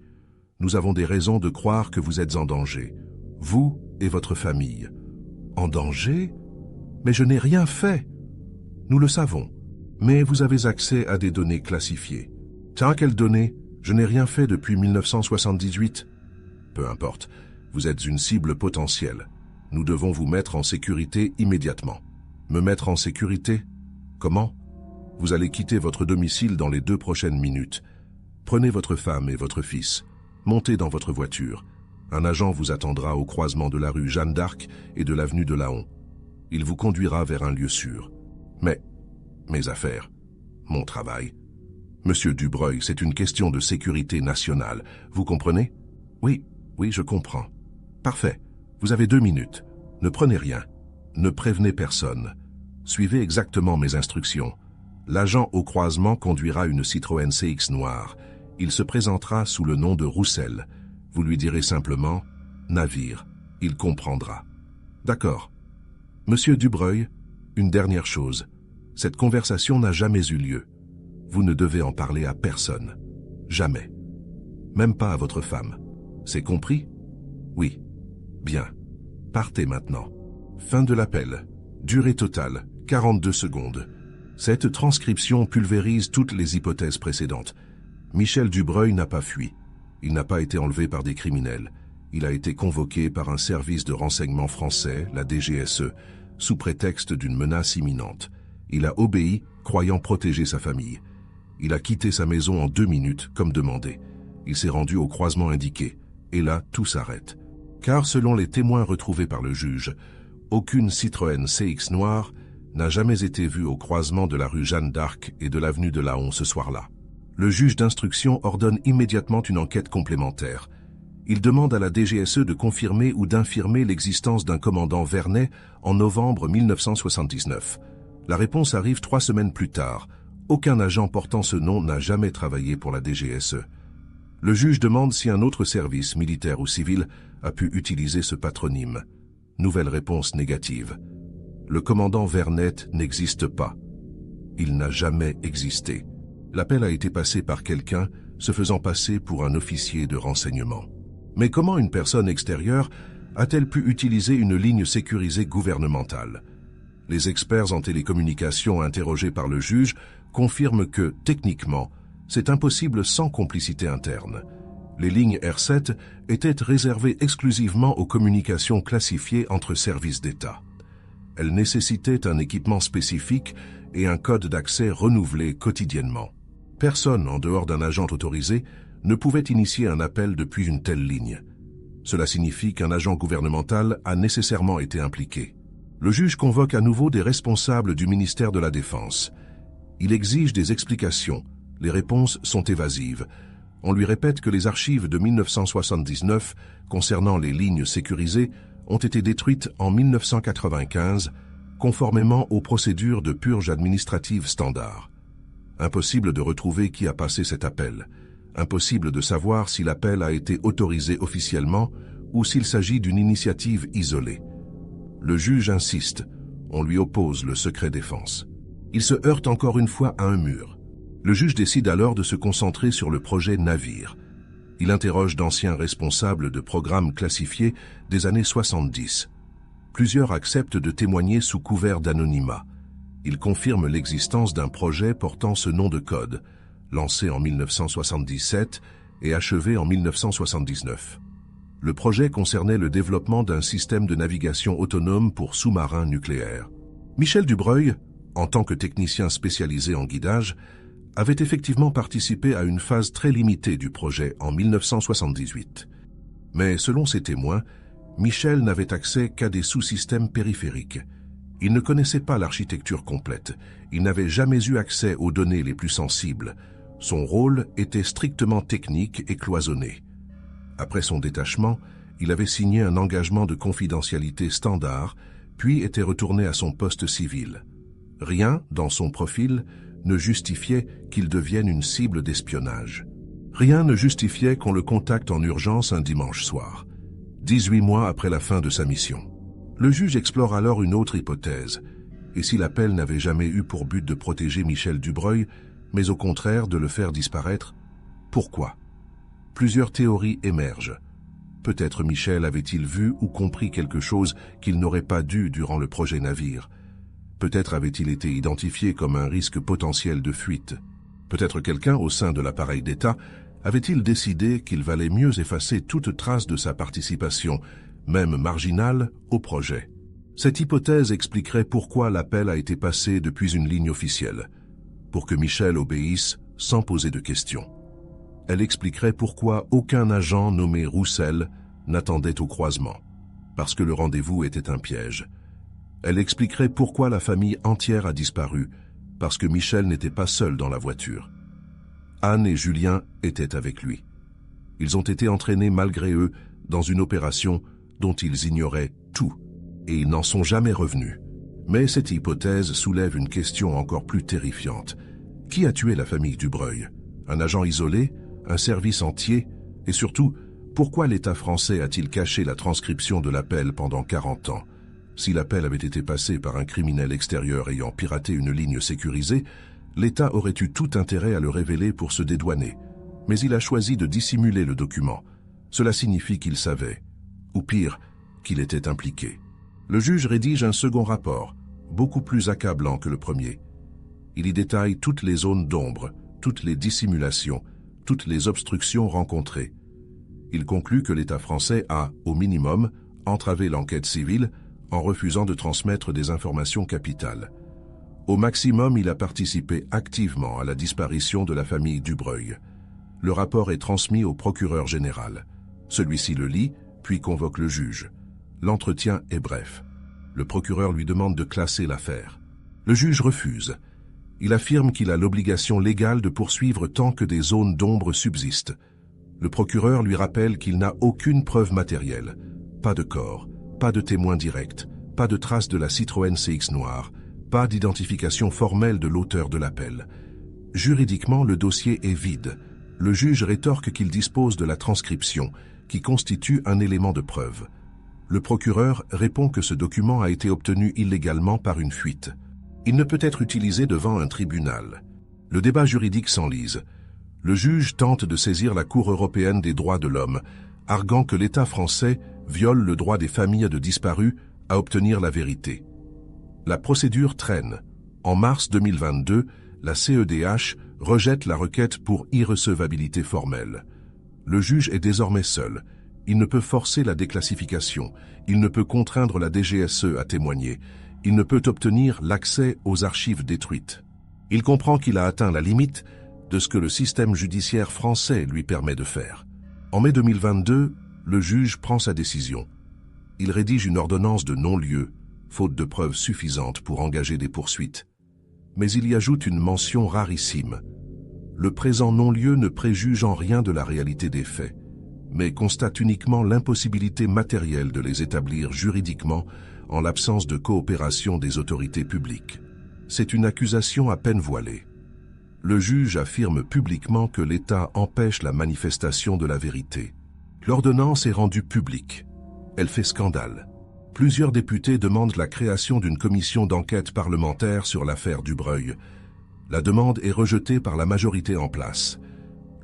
Nous avons des raisons de croire que vous êtes en danger. Vous et votre famille. En danger? Mais je n'ai rien fait. Nous le savons. Mais vous avez accès à des données classifiées. Tiens, quelles données? Je n'ai rien fait depuis 1978. Peu importe. Vous êtes une cible potentielle. Nous devons vous mettre en sécurité immédiatement. Me mettre en sécurité? Comment? Vous allez quitter votre domicile dans les 2 prochaines minutes. Prenez votre femme et votre fils. Montez dans votre voiture. Un agent vous attendra au croisement de la rue Jeanne d'Arc et de l'avenue de Laon. Il vous conduira vers un lieu sûr. Mais, mes affaires, mon travail. Monsieur Dubreuil, c'est une question de sécurité nationale. Vous comprenez? Oui, je comprends. Parfait. Vous avez 2 minutes. Ne prenez rien. Ne prévenez personne. Suivez exactement mes instructions. L'agent au croisement conduira une Citroën CX noire. Il se présentera sous le nom de Roussel. Vous lui direz simplement « Navire ». Il comprendra. D'accord. Monsieur Dubreuil, une dernière chose. Cette conversation n'a jamais eu lieu. Vous ne devez en parler à personne. Jamais. Même pas à votre femme. C'est compris? Oui. Bien. Partez maintenant. Fin de l'appel. Durée totale, 42 secondes. Cette transcription pulvérise toutes les hypothèses précédentes. Michel Dubreuil n'a pas fui. Il n'a pas été enlevé par des criminels. Il a été convoqué par un service de renseignement français, la DGSE, sous prétexte d'une menace imminente. Il a obéi, croyant protéger sa famille. Il a quitté sa maison en 2 minutes, comme demandé. Il s'est rendu au croisement indiqué. Et là, tout s'arrête. Car selon les témoins retrouvés par le juge, aucune Citroën CX noire n'a jamais été vue au croisement de la rue Jeanne d'Arc et de l'avenue de Laon ce soir-là. Le juge d'instruction ordonne immédiatement une enquête complémentaire. Il demande à la DGSE de confirmer ou d'infirmer l'existence d'un commandant Vernet en novembre 1979. La réponse arrive 3 semaines plus tard. Aucun agent portant ce nom n'a jamais travaillé pour la DGSE. Le juge demande si un autre service, militaire ou civil, a pu utiliser ce patronyme. Nouvelle réponse négative. Le commandant Vernet n'existe pas. Il n'a jamais existé. L'appel a été passé par quelqu'un se faisant passer pour un officier de renseignement. Mais comment une personne extérieure a-t-elle pu utiliser une ligne sécurisée gouvernementale? Les experts en télécommunications interrogés par le juge confirment que, techniquement, c'est impossible sans complicité interne. Les lignes R7 étaient réservées exclusivement aux communications classifiées entre services d'État. Elles nécessitaient un équipement spécifique et un code d'accès renouvelé quotidiennement. Personne, en dehors d'un agent autorisé, ne pouvait initier un appel depuis une telle ligne. Cela signifie qu'un agent gouvernemental a nécessairement été impliqué. Le juge convoque à nouveau des responsables du ministère de la Défense. Il exige des explications. Les réponses sont évasives. On lui répète que les archives de 1979 concernant les lignes sécurisées ont été détruites en 1995, conformément aux procédures de purge administrative standard. Impossible de retrouver qui a passé cet appel. Impossible de savoir si l'appel a été autorisé officiellement ou s'il s'agit d'une initiative isolée. Le juge insiste. On lui oppose le secret défense. Il se heurte encore une fois à un mur. Le juge décide alors de se concentrer sur le projet Navire. Il interroge d'anciens responsables de programmes classifiés des années 70. Plusieurs acceptent de témoigner sous couvert d'anonymat. Il confirme l'existence d'un projet portant ce nom de code, lancé en 1977 et achevé en 1979. Le projet concernait le développement d'un système de navigation autonome pour sous-marins nucléaires. Michel Dubreuil, en tant que technicien spécialisé en guidage, avait effectivement participé à une phase très limitée du projet en 1978. Mais selon ses témoins, Michel n'avait accès qu'à des sous-systèmes périphériques. Il ne connaissait pas l'architecture complète, il n'avait jamais eu accès aux données les plus sensibles. Son rôle était strictement technique et cloisonné. Après son détachement, il avait signé un engagement de confidentialité standard, puis était retourné à son poste civil. Rien, dans son profil, ne justifiait qu'il devienne une cible d'espionnage. Rien ne justifiait qu'on le contacte en urgence un dimanche soir, 18 mois après la fin de sa mission. Le juge explore alors une autre hypothèse. Et si l'appel n'avait jamais eu pour but de protéger Michel Dubreuil, mais au contraire de le faire disparaître? Pourquoi? Plusieurs théories émergent. Peut-être Michel avait-il vu ou compris quelque chose qu'il n'aurait pas dû durant le projet Navire. Peut-être avait-il été identifié comme un risque potentiel de fuite. Peut-être quelqu'un au sein de l'appareil d'État avait-il décidé qu'il valait mieux effacer toute trace de sa participation, même marginale, au projet. Cette hypothèse expliquerait pourquoi l'appel a été passé depuis une ligne officielle, pour que Michel obéisse sans poser de questions. Elle expliquerait pourquoi aucun agent nommé Roussel n'attendait au croisement, parce que le rendez-vous était un piège. Elle expliquerait pourquoi la famille entière a disparu, parce que Michel n'était pas seul dans la voiture. Anne et Julien étaient avec lui. Ils ont été entraînés malgré eux dans une opération dont ils ignoraient tout. et ils n'en sont jamais revenus. Mais cette hypothèse soulève une question encore plus terrifiante. Qui a tué la famille Dubreuil? Un agent isolé? Un service entier? Et surtout, pourquoi l'État français a-t-il caché la transcription de l'appel pendant 40 ans? Si l'appel avait été passé par un criminel extérieur ayant piraté une ligne sécurisée, l'État aurait eu tout intérêt à le révéler pour se dédouaner. Mais il a choisi de dissimuler le document. Cela signifie qu'il savait, ou pire, qu'il était impliqué. Le juge rédige un second rapport, beaucoup plus accablant que le premier. Il y détaille toutes les zones d'ombre, toutes les dissimulations, toutes les obstructions rencontrées. Il conclut que l'État français a, au minimum, entravé l'enquête civile en refusant de transmettre des informations capitales. Au maximum, il a participé activement à la disparition de la famille Dubreuil. Le rapport est transmis au procureur général. Celui-ci le lit, puis convoque le juge. L'entretien est bref. Le procureur lui demande de classer l'affaire. Le juge refuse. Il affirme qu'il a l'obligation légale de poursuivre tant que des zones d'ombre subsistent. Le procureur lui rappelle qu'il n'a aucune preuve matérielle. Pas de corps, pas de témoin direct, pas de traces de la Citroën CX noire, pas d'identification formelle de l'auteur de l'appel. Juridiquement, le dossier est vide. Le juge rétorque qu'il dispose de la transcription, qui constitue un élément de preuve. Le procureur répond que ce document a été obtenu illégalement par une fuite. Il ne peut être utilisé devant un tribunal. Le débat juridique s'enlise. Le juge tente de saisir la Cour européenne des droits de l'homme, arguant que l'État français viole le droit des familles de disparus à obtenir la vérité. La procédure traîne. En mars 2022, la CEDH rejette la requête pour irrecevabilité formelle. Le juge est désormais seul. Il ne peut forcer la déclassification. Il ne peut contraindre la DGSE à témoigner. Il ne peut obtenir l'accès aux archives détruites. Il comprend qu'il a atteint la limite de ce que le système judiciaire français lui permet de faire. En mai 2022, le juge prend sa décision. Il rédige une ordonnance de non-lieu, faute de preuves suffisantes pour engager des poursuites. Mais il y ajoute une mention rarissime. Le présent non-lieu ne préjuge en rien de la réalité des faits, mais constate uniquement l'impossibilité matérielle de les établir juridiquement en l'absence de coopération des autorités publiques. C'est une accusation à peine voilée. Le juge affirme publiquement que l'État empêche la manifestation de la vérité. L'ordonnance est rendue publique. Elle fait scandale. Plusieurs députés demandent la création d'une commission d'enquête parlementaire sur l'affaire Dubreuil. La demande est rejetée par la majorité en place.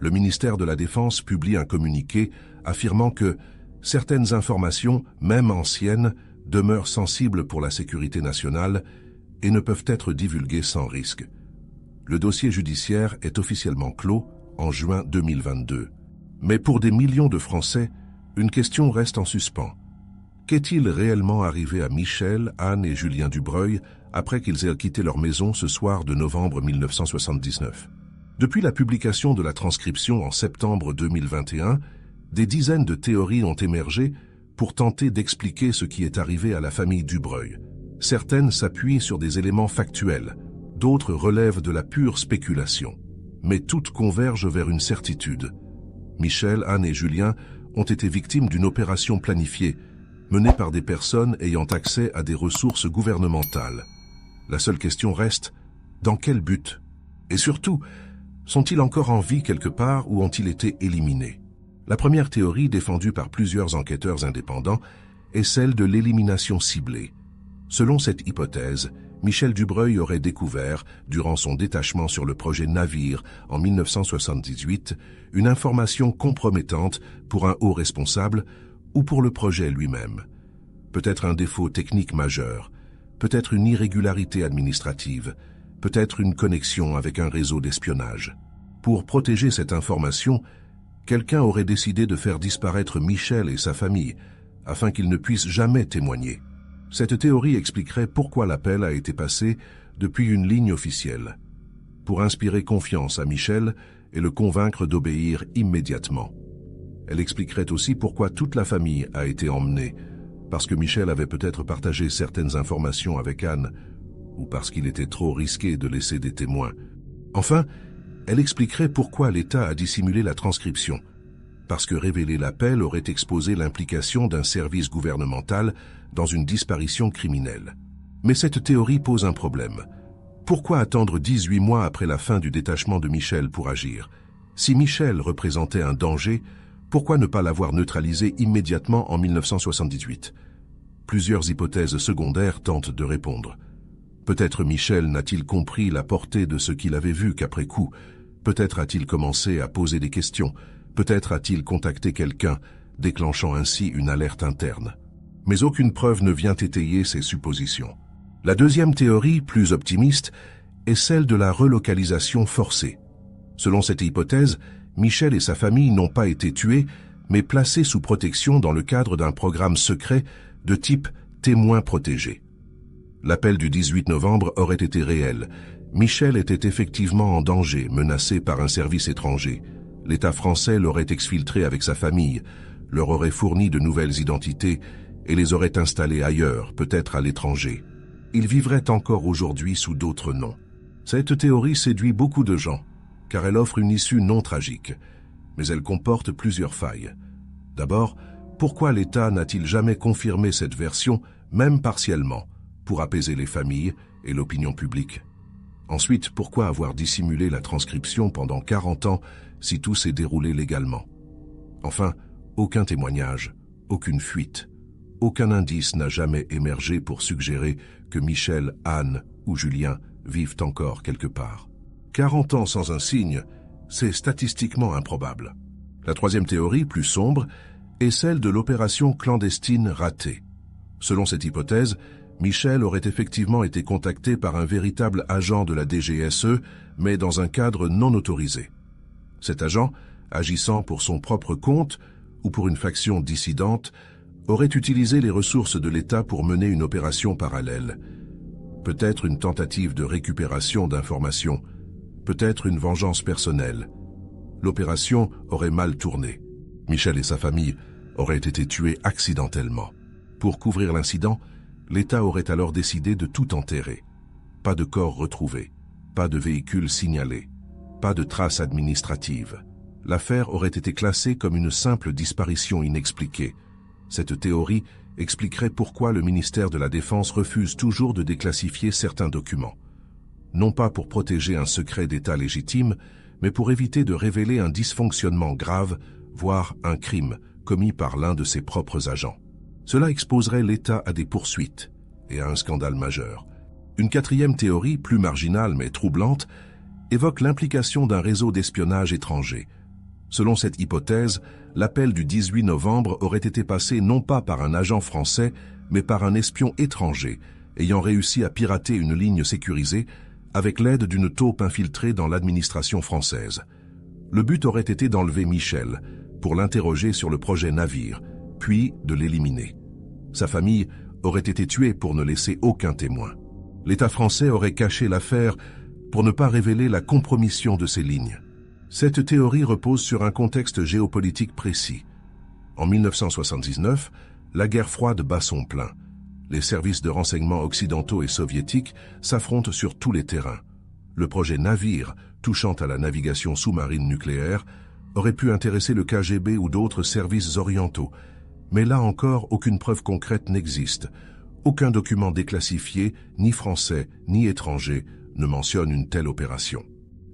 Le ministère de la Défense publie un communiqué affirmant que certaines informations, même anciennes, demeurent sensibles pour la sécurité nationale et ne peuvent être divulguées sans risque. Le dossier judiciaire est officiellement clos en juin 2022. Mais pour des millions de Français, une question reste en suspens. Qu'est-il réellement arrivé à Michel, Anne et Julien Dubreuil après qu'ils aient quitté leur maison ce soir de novembre 1979? Depuis la publication de la transcription en septembre 2021, des dizaines de théories ont émergé pour tenter d'expliquer ce qui est arrivé à la famille Dubreuil. Certaines s'appuient sur des éléments factuels, d'autres relèvent de la pure spéculation. Mais toutes convergent vers une certitude. Michel, Anne et Julien ont été victimes d'une opération planifiée, menée par des personnes ayant accès à des ressources gouvernementales. La seule question reste, dans quel but? Et surtout, sont-ils encore en vie quelque part ou ont-ils été éliminés? La première théorie, défendue par plusieurs enquêteurs indépendants, est celle de l'élimination ciblée. Selon cette hypothèse, Michel Dubreuil aurait découvert, durant son détachement sur le projet Navire en 1978, une information compromettante pour un haut responsable ou pour le projet lui-même. Peut-être un défaut technique majeur, peut-être une irrégularité administrative, peut-être une connexion avec un réseau d'espionnage. Pour protéger cette information, quelqu'un aurait décidé de faire disparaître Michel et sa famille, afin qu'ils ne puissent jamais témoigner. Cette théorie expliquerait pourquoi l'appel a été passé depuis une ligne officielle, pour inspirer confiance à Michel et le convaincre d'obéir immédiatement. Elle expliquerait aussi pourquoi toute la famille a été emmenée, parce que Michel avait peut-être partagé certaines informations avec Anne, ou parce qu'il était trop risqué de laisser des témoins. Enfin, elle expliquerait pourquoi l'État a dissimulé la transcription. parce que révéler l'appel aurait exposé l'implication d'un service gouvernemental dans une disparition criminelle. Mais cette théorie pose un problème. Pourquoi attendre 18 mois après la fin du détachement de Michel pour agir? Si Michel représentait un danger, pourquoi ne pas l'avoir neutralisé immédiatement en 1978? Plusieurs hypothèses secondaires tentent de répondre. Peut-être Michel n'a-t-il compris la portée de ce qu'il avait vu qu'après coup. Peut-être a-t-il commencé à poser des questions. Peut-être a-t-il contacté quelqu'un, déclenchant ainsi une alerte interne. Mais aucune preuve ne vient étayer ces suppositions. La deuxième théorie, plus optimiste, est celle de la relocalisation forcée. Selon cette hypothèse, Michel et sa famille n'ont pas été tués, mais placés sous protection dans le cadre d'un programme secret de type témoin protégé. L'appel du 18 novembre aurait été réel. Michel était effectivement en danger, menacé par un service étranger. L'État français l'aurait exfiltré avec sa famille, leur aurait fourni de nouvelles identités et les aurait installés ailleurs, peut-être à l'étranger. Ils vivraient encore aujourd'hui sous d'autres noms. Cette théorie séduit beaucoup de gens, car elle offre une issue non tragique, mais elle comporte plusieurs failles. D'abord, pourquoi l'État n'a-t-il jamais confirmé cette version, même partiellement, pour apaiser les familles et l'opinion publique? Ensuite, pourquoi avoir dissimulé la transcription pendant 40 ans si tout s'est déroulé légalement? Enfin, aucun témoignage, aucune fuite, aucun indice n'a jamais émergé pour suggérer que Michel, Anne ou Julien vivent encore quelque part. 40 ans sans un signe, c'est statistiquement improbable. La troisième théorie, plus sombre, est celle de l'opération clandestine ratée. Selon cette hypothèse, Michel aurait effectivement été contacté par un véritable agent de la DGSE, mais dans un cadre non autorisé. Cet agent, agissant pour son propre compte ou pour une faction dissidente, aurait utilisé les ressources de l'État pour mener une opération parallèle. Peut-être une tentative de récupération d'informations, peut-être une vengeance personnelle. L'opération aurait mal tourné. Michel et sa famille auraient été tués accidentellement. Pour couvrir l'incident, l'État aurait alors décidé de tout enterrer. Pas de corps retrouvés, pas de véhicules signalés, pas de traces administratives. L'affaire aurait été classée comme une simple disparition inexpliquée. Cette théorie expliquerait pourquoi le ministère de la Défense refuse toujours de déclassifier certains documents. Non pas pour protéger un secret d'État légitime, mais pour éviter de révéler un dysfonctionnement grave, voire un crime, commis par l'un de ses propres agents. Cela exposerait l'État à des poursuites et à un scandale majeur. Une quatrième théorie, plus marginale mais troublante, évoque l'implication d'un réseau d'espionnage étranger. Selon cette hypothèse, l'appel du 18 novembre aurait été passé non pas par un agent français, mais par un espion étranger, ayant réussi à pirater une ligne sécurisée avec l'aide d'une taupe infiltrée dans l'administration française. Le but aurait été d'enlever Michel, pour l'interroger sur le projet Navire, puis de l'éliminer. Sa famille aurait été tuée pour ne laisser aucun témoin. L'État français aurait caché l'affaire pour ne pas révéler la compromission de ces lignes. Cette théorie repose sur un contexte géopolitique précis. En 1979, la guerre froide bat son plein. Les services de renseignement occidentaux et soviétiques s'affrontent sur tous les terrains. Le projet Navire, touchant à la navigation sous-marine nucléaire, aurait pu intéresser le KGB ou d'autres services orientaux. Mais là encore, aucune preuve concrète n'existe. Aucun document déclassifié, ni français, ni étranger, ne mentionne une telle opération.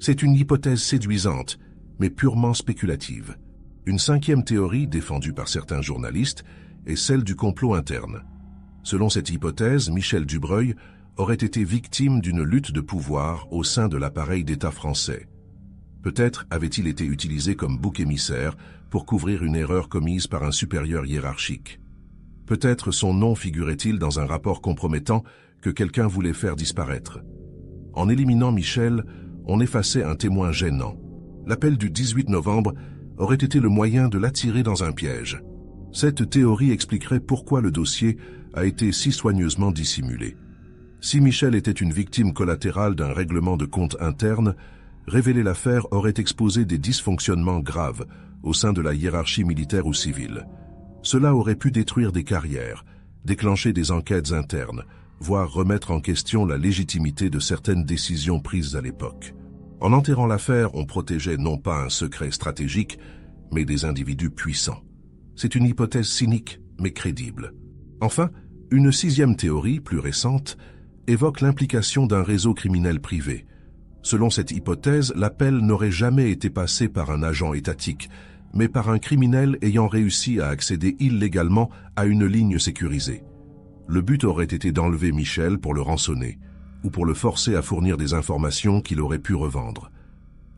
C'est une hypothèse séduisante, mais purement spéculative. Une cinquième théorie, défendue par certains journalistes, est celle du complot interne. Selon cette hypothèse, Michel Dubreuil aurait été victime d'une lutte de pouvoir au sein de l'appareil d'État français. Peut-être avait-il été utilisé comme bouc émissaire pour couvrir une erreur commise par un supérieur hiérarchique. Peut-être son nom figurait-il dans un rapport compromettant que quelqu'un voulait faire disparaître. En éliminant Michel, on effaçait un témoin gênant. L'appel du 18 novembre aurait été le moyen de l'attirer dans un piège. Cette théorie expliquerait pourquoi le dossier a été si soigneusement dissimulé. Si Michel était une victime collatérale d'un règlement de compte interne, révéler l'affaire aurait exposé des dysfonctionnements graves au sein de la hiérarchie militaire ou civile. Cela aurait pu détruire des carrières, déclencher des enquêtes internes, voire remettre en question la légitimité de certaines décisions prises à l'époque. En enterrant l'affaire, on protégeait non pas un secret stratégique, mais des individus puissants. C'est une hypothèse cynique, mais crédible. Enfin, une sixième théorie, plus récente, évoque l'implication d'un réseau criminel privé. Selon cette hypothèse, l'appel n'aurait jamais été passé par un agent étatique, mais par un criminel ayant réussi à accéder illégalement à une ligne sécurisée. Le but aurait été d'enlever Michel pour le rançonner, ou pour le forcer à fournir des informations qu'il aurait pu revendre.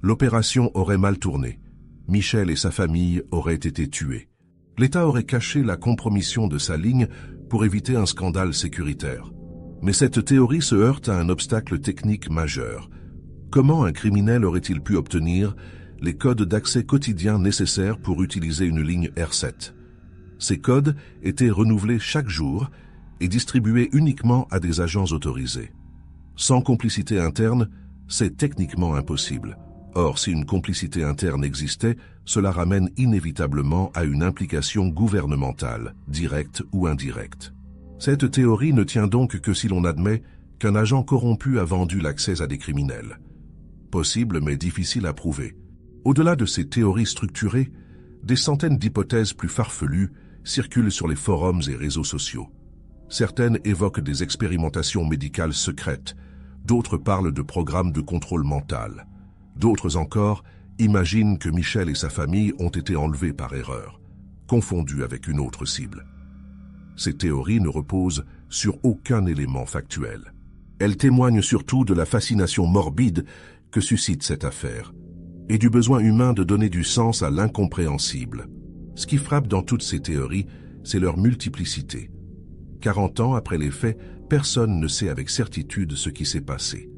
L'opération aurait mal tourné. Michel et sa famille auraient été tués. L'État aurait caché la compromission de sa ligne pour éviter un scandale sécuritaire. Mais cette théorie se heurte à un obstacle technique majeur. Comment un criminel aurait-il pu obtenir les codes d'accès quotidiens nécessaires pour utiliser une ligne R7? Ces codes étaient renouvelés chaque jour et distribués uniquement à des agents autorisés. Sans complicité interne, c'est techniquement impossible. Or, si une complicité interne existait, cela ramène inévitablement à une implication gouvernementale, directe ou indirecte. Cette théorie ne tient donc que si l'on admet qu'un agent corrompu a vendu l'accès à des criminels. Possible mais difficile à prouver. Au-delà de ces théories structurées, des centaines d'hypothèses plus farfelues circulent sur les forums et réseaux sociaux. Certaines évoquent des expérimentations médicales secrètes, d'autres parlent de programmes de contrôle mental. D'autres encore imaginent que Michel et sa famille ont été enlevés par erreur, confondus avec une autre cible. Ces théories ne reposent sur aucun élément factuel. Elles témoignent surtout de la fascination morbide que suscite cette affaire, et du besoin humain de donner du sens à l'incompréhensible. Ce qui frappe dans toutes ces théories, c'est leur multiplicité. 40 ans après les faits, personne ne sait avec certitude ce qui s'est passé.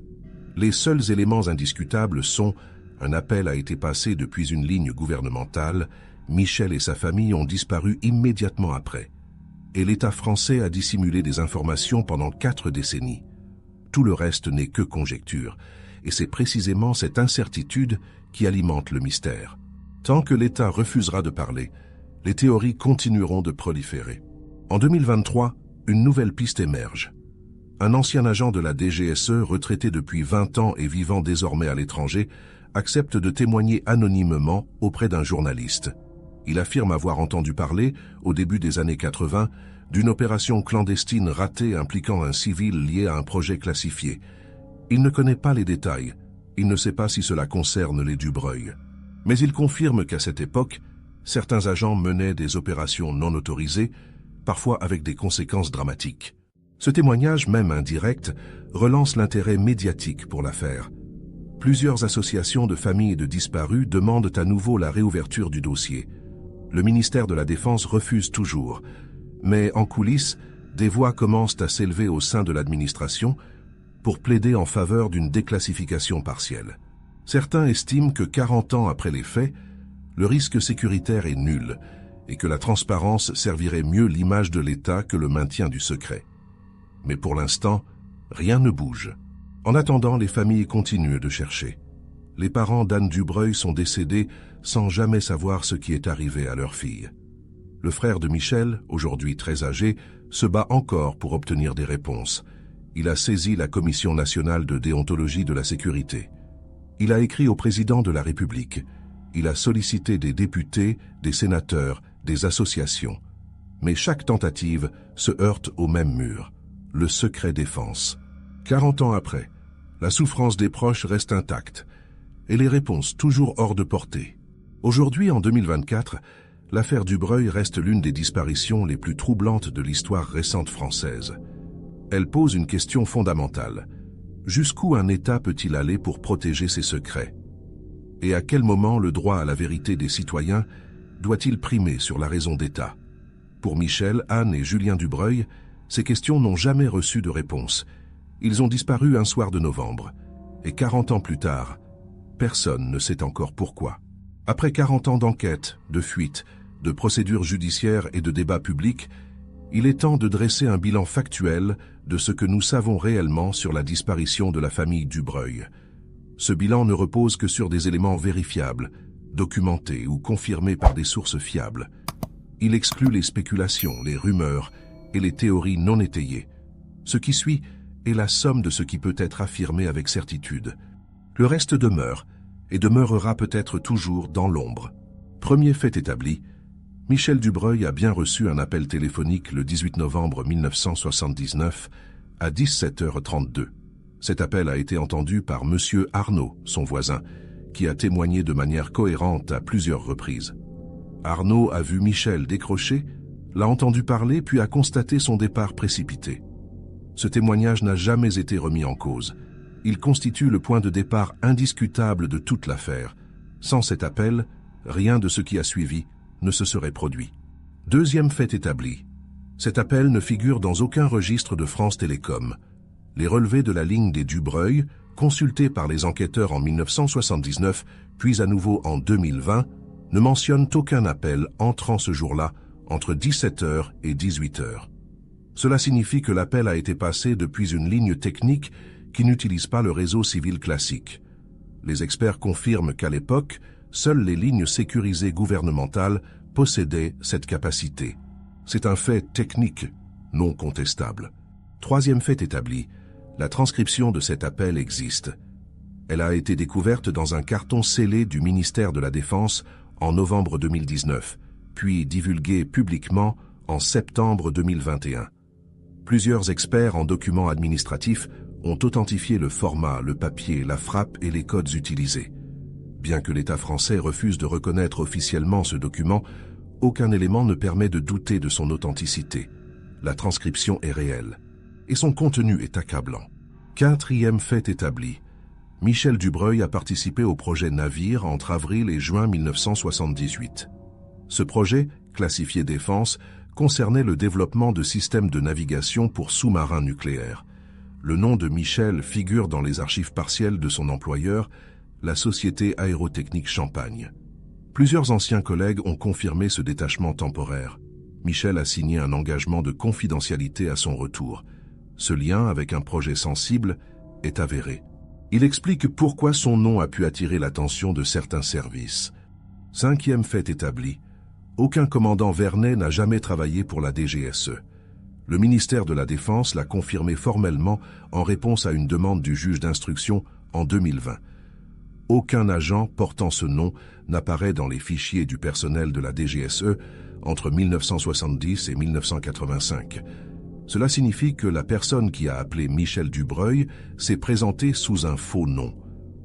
Les seuls éléments indiscutables sont un appel a été passé depuis une ligne gouvernementale, Michel et sa famille ont disparu immédiatement après, et l'État français a dissimulé des informations pendant 4 décennies. Tout le reste n'est que conjecture, et c'est précisément cette incertitude qui alimente le mystère. Tant que l'État refusera de parler, les théories continueront de proliférer. En 2023, une nouvelle piste émerge. Un ancien agent de la DGSE, retraité depuis 20 ans et vivant désormais à l'étranger, accepte de témoigner anonymement auprès d'un journaliste. Il affirme avoir entendu parler, au début des années 80, d'une opération clandestine ratée impliquant un civil lié à un projet classifié. Il ne connaît pas les détails, il ne sait pas si cela concerne les Dubreuil. Mais il confirme qu'à cette époque, certains agents menaient des opérations non autorisées, parfois avec des conséquences dramatiques. Ce témoignage, même indirect, relance l'intérêt médiatique pour l'affaire. Plusieurs associations de familles de disparus demandent à nouveau la réouverture du dossier. Le ministère de la Défense refuse toujours, mais en coulisses, des voix commencent à s'élever au sein de l'administration pour plaider en faveur d'une déclassification partielle. Certains estiment que 40 ans après les faits, le risque sécuritaire est nul et que la transparence servirait mieux l'image de l'État que le maintien du secret. Mais pour l'instant, rien ne bouge. En attendant, les familles continuent de chercher. Les parents d'Anne Dubreuil sont décédés sans jamais savoir ce qui est arrivé à leur fille. Le frère de Michel, aujourd'hui très âgé, se bat encore pour obtenir des réponses. Il a saisi la Commission nationale de déontologie de la sécurité. Il a écrit au président de la République. Il a sollicité des députés, des sénateurs, des associations. Mais chaque tentative se heurte au même mur. Le secret défense. 40 ans après, la souffrance des proches reste intacte et les réponses toujours hors de portée. Aujourd'hui, en 2024, l'affaire Dubreuil reste l'une des disparitions les plus troublantes de l'histoire récente française. Elle pose une question fondamentale. Jusqu'où un État peut-il aller pour protéger ses secrets? Et à quel moment le droit à la vérité des citoyens doit-il primer sur la raison d'État? Pour Michel, Anne et Julien Dubreuil, ces questions n'ont jamais reçu de réponse. Ils ont disparu un soir de novembre. Et 40 ans plus tard, personne ne sait encore pourquoi. Après 40 ans d'enquête, de fuites, de procédures judiciaires et de débats publics, il est temps de dresser un bilan factuel de ce que nous savons réellement sur la disparition de la famille Dubreuil. Ce bilan ne repose que sur des éléments vérifiables, documentés ou confirmés par des sources fiables. Il exclut les spéculations, les rumeurs et les théories non étayées. Ce qui suit est la somme de ce qui peut être affirmé avec certitude. Le reste demeure, et demeurera peut-être toujours dans l'ombre. Premier fait établi, Michel Dubreuil a bien reçu un appel téléphonique le 18 novembre 1979 à 17h32. Cet appel a été entendu par Monsieur Arnaud, son voisin, qui a témoigné de manière cohérente à plusieurs reprises. Arnaud a vu Michel décrocher, l'a entendu parler puis a constaté son départ précipité. Ce témoignage n'a jamais été remis en cause. Il constitue le point de départ indiscutable de toute l'affaire. Sans cet appel, rien de ce qui a suivi ne se serait produit. Deuxième fait établi. Cet appel ne figure dans aucun registre de France Télécom. Les relevés de la ligne des Dubreuil, consultés par les enquêteurs en 1979, puis à nouveau en 2020, ne mentionnent aucun appel entrant ce jour-là entre 17h et 18h. Cela signifie que l'appel a été passé depuis une ligne technique qui n'utilise pas le réseau civil classique. Les experts confirment qu'à l'époque, seules les lignes sécurisées gouvernementales possédaient cette capacité. C'est un fait technique, non contestable. Troisième fait établi, la transcription de cet appel existe. Elle a été découverte dans un carton scellé du ministère de la Défense en novembre 2019, puis divulguée publiquement en septembre 2021. Plusieurs experts en documents administratifs ont authentifié le format, le papier, la frappe et les codes utilisés. Bien que l'État français refuse de reconnaître officiellement ce document, aucun élément ne permet de douter de son authenticité. La transcription est réelle, et son contenu est accablant. Quatrième fait établi. Michel Dubreuil a participé au projet Navire entre avril et juin 1978. Ce projet, classifié défense, concernait le développement de systèmes de navigation pour sous-marins nucléaires. Le nom de Michel figure dans les archives partielles de son employeur, la Société Aérotechnique Champagne. Plusieurs anciens collègues ont confirmé ce détachement temporaire. Michel a signé un engagement de confidentialité à son retour. Ce lien avec un projet sensible est avéré. Il explique pourquoi son nom a pu attirer l'attention de certains services. Cinquième fait établi. Aucun commandant Vernet n'a jamais travaillé pour la DGSE. Le ministère de la Défense l'a confirmé formellement en réponse à une demande du juge d'instruction en 2020. Aucun agent portant ce nom n'apparaît dans les fichiers du personnel de la DGSE entre 1970 et 1985. Cela signifie que la personne qui a appelé Michel Dubreuil s'est présentée sous un faux nom,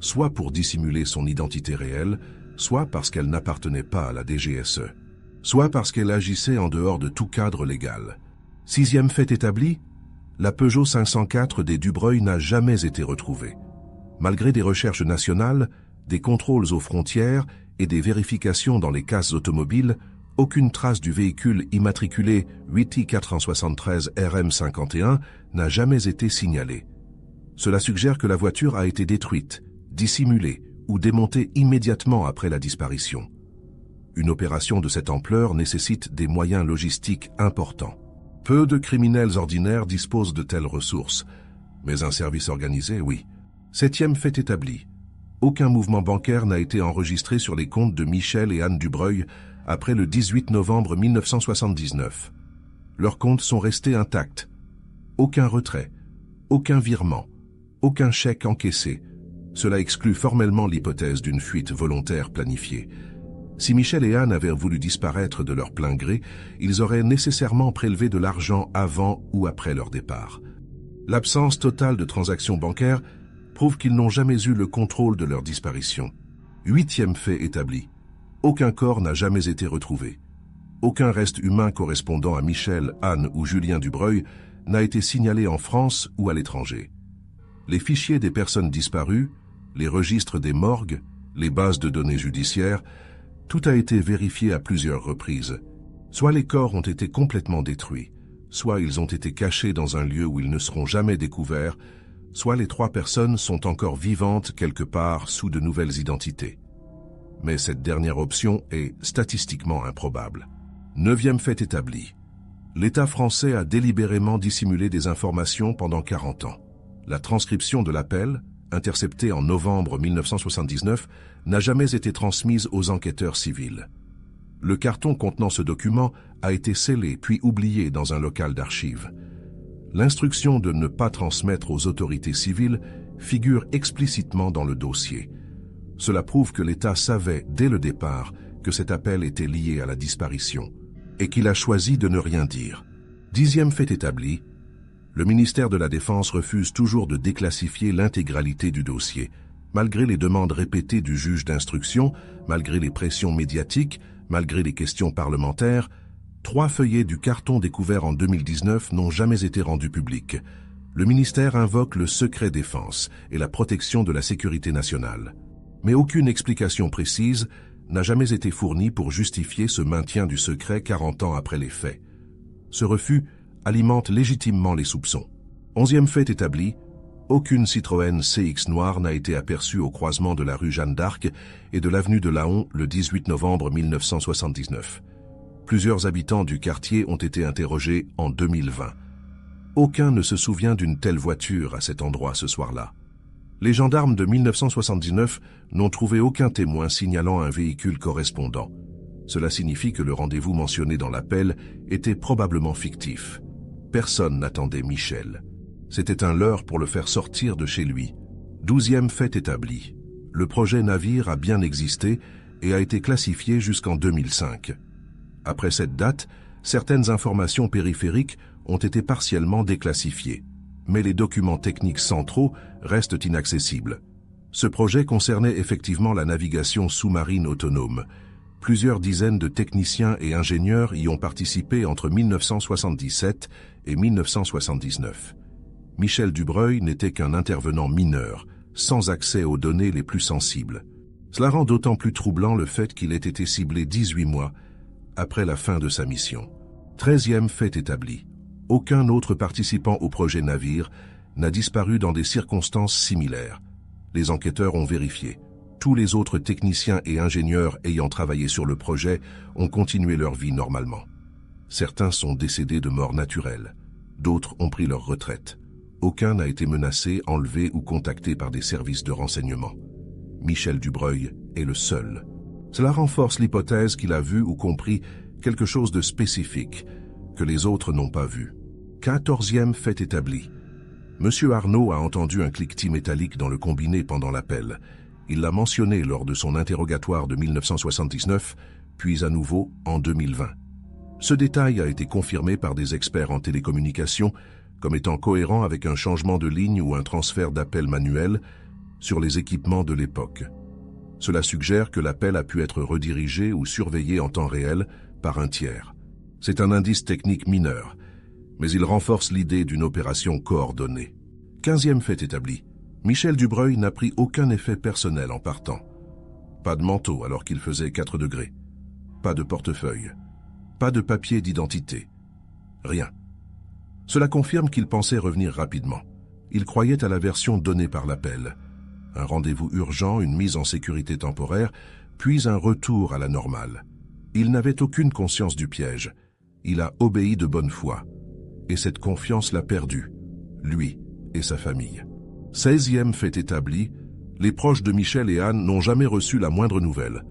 soit pour dissimuler son identité réelle, soit parce qu'elle n'appartenait pas à la DGSE, soit parce qu'elle agissait en dehors de tout cadre légal. Sixième fait établi, la Peugeot 504 des Dubreuil n'a jamais été retrouvée. Malgré des recherches nationales, des contrôles aux frontières et des vérifications dans les cases automobiles, aucune trace du véhicule immatriculé 8i473 RM51 n'a jamais été signalée. Cela suggère que la voiture a été détruite, dissimulée ou démontée immédiatement après la disparition. Une opération de cette ampleur nécessite des moyens logistiques importants. Peu de criminels ordinaires disposent de telles ressources, mais un service organisé, oui. Septième fait établi. Aucun mouvement bancaire n'a été enregistré sur les comptes de Michel et Anne Dubreuil après le 18 novembre 1979. Leurs comptes sont restés intacts. Aucun retrait, aucun virement, aucun chèque encaissé. Cela exclut formellement l'hypothèse d'une fuite volontaire planifiée. Si Michel et Anne avaient voulu disparaître de leur plein gré, ils auraient nécessairement prélevé de l'argent avant ou après leur départ. L'absence totale de transactions bancaires prouve qu'ils n'ont jamais eu le contrôle de leur disparition. Huitième fait établi. Aucun corps n'a jamais été retrouvé. Aucun reste humain correspondant à Michel, Anne ou Julien Dubreuil n'a été signalé en France ou à l'étranger. Les fichiers des personnes disparues, les registres des morgues, les bases de données judiciaires, tout a été vérifié à plusieurs reprises. Soit les corps ont été complètement détruits, soit ils ont été cachés dans un lieu où ils ne seront jamais découverts, soit les trois personnes sont encore vivantes quelque part sous de nouvelles identités. Mais cette dernière option est statistiquement improbable. Neuvième fait établi. L'État français a délibérément dissimulé des informations pendant 40 ans. La transcription de l'appel, interceptée en novembre 1979, n'a jamais été transmise aux enquêteurs civils. Le carton contenant ce document a été scellé puis oublié dans un local d'archives. L'instruction de ne pas transmettre aux autorités civiles figure explicitement dans le dossier. Cela prouve que l'État savait, dès le départ, que cet appel était lié à la disparition, et qu'il a choisi de ne rien dire. 10e fait établi, le ministère de la Défense refuse toujours de déclassifier l'intégralité du dossier, malgré les demandes répétées du juge d'instruction, malgré les pressions médiatiques, malgré les questions parlementaires. 3 feuillets du carton découverts en 2019 n'ont jamais été rendus publics. Le ministère invoque le secret défense et la protection de la sécurité nationale. Mais aucune explication précise n'a jamais été fournie pour justifier ce maintien du secret 40 ans après les faits. Ce refus alimente légitimement les soupçons. 11e fait établi, aucune Citroën CX noire n'a été aperçue au croisement de la rue Jeanne d'Arc et de l'avenue de Laon le 18 novembre 1979. Plusieurs habitants du quartier ont été interrogés en 2020. Aucun ne se souvient d'une telle voiture à cet endroit ce soir-là. Les gendarmes de 1979 n'ont trouvé aucun témoin signalant un véhicule correspondant. Cela signifie que le rendez-vous mentionné dans l'appel était probablement fictif. Personne n'attendait Michel. C'était un leurre pour le faire sortir de chez lui. 12e fait établi. Le projet Navire a bien existé et a été classifié jusqu'en 2005. Après cette date, certaines informations périphériques ont été partiellement déclassifiées. Mais les documents techniques centraux restent inaccessibles. Ce projet concernait effectivement la navigation sous-marine autonome. Plusieurs dizaines de techniciens et ingénieurs y ont participé entre 1977 et 1979. Michel Dubreuil n'était qu'un intervenant mineur, sans accès aux données les plus sensibles. Cela rend d'autant plus troublant le fait qu'il ait été ciblé 18 mois après la fin de sa mission. 13e fait établi. Aucun autre participant au projet Navire n'a disparu dans des circonstances similaires. Les enquêteurs ont vérifié. Tous les autres techniciens et ingénieurs ayant travaillé sur le projet ont continué leur vie normalement. Certains sont décédés de mort naturelle. D'autres ont pris leur retraite. Aucun n'a été menacé, enlevé ou contacté par des services de renseignement. Michel Dubreuil est le seul. Cela renforce l'hypothèse qu'il a vu ou compris quelque chose de spécifique que les autres n'ont pas vu. 14e fait établi. Monsieur Arnaud a entendu un cliquetis métallique dans le combiné pendant l'appel. Il l'a mentionné lors de son interrogatoire de 1979, puis à nouveau en 2020. Ce détail a été confirmé par des experts en télécommunications comme étant cohérent avec un changement de ligne ou un transfert d'appel manuel sur les équipements de l'époque. Cela suggère que l'appel a pu être redirigé ou surveillé en temps réel par un tiers. C'est un indice technique mineur, mais il renforce l'idée d'une opération coordonnée. 15e fait établi. Michel Dubreuil n'a pris aucun effet personnel en partant. Pas de manteau alors qu'il faisait 4 degrés. Pas de portefeuille. Pas de papier d'identité. Rien. Cela confirme qu'il pensait revenir rapidement. Il croyait à la version donnée par l'appel. Un rendez-vous urgent, une mise en sécurité temporaire, puis un retour à la normale. Il n'avait aucune conscience du piège. Il a obéi de bonne foi. Et cette confiance l'a perdu, lui et sa famille. 16e fait établi, les proches de Michel et Anne n'ont jamais reçu la moindre nouvelle.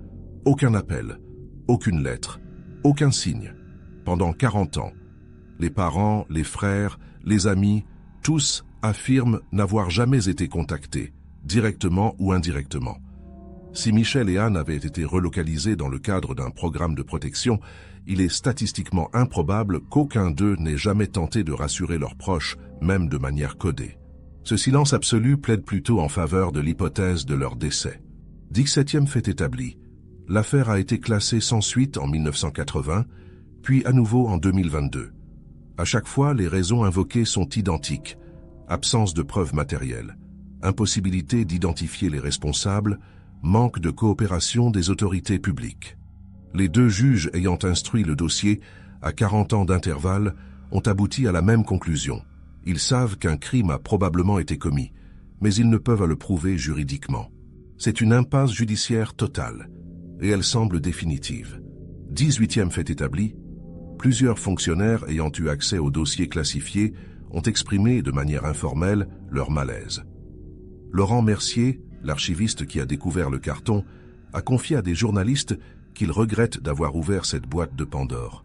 Aucun appel, aucune lettre, aucun signe. Pendant 40 ans, les parents, les frères, les amis, tous affirment n'avoir jamais été contactés, directement ou indirectement. Si Michel et Anne avaient été relocalisés dans le cadre d'un programme de protection, il est statistiquement improbable qu'aucun d'eux n'ait jamais tenté de rassurer leurs proches, même de manière codée. Ce silence absolu plaide plutôt en faveur de l'hypothèse de leur décès. 17e fait établi. L'affaire a été classée sans suite en 1980, puis à nouveau en 2022. À chaque fois, les raisons invoquées sont identiques. Absence de preuves matérielles, impossibilité d'identifier les responsables, manque de coopération des autorités publiques. Les 2 juges ayant instruit le dossier, à 40 ans d'intervalle, ont abouti à la même conclusion. Ils savent qu'un crime a probablement été commis, mais ils ne peuvent le prouver juridiquement. C'est une impasse judiciaire totale, et elle semble définitive. 18e fait établi, plusieurs fonctionnaires ayant eu accès aux dossiers classifiés ont exprimé de manière informelle leur malaise. Laurent Mercier, l'archiviste qui a découvert le carton, a confié à des journalistes qu'il regrette d'avoir ouvert cette boîte de Pandore.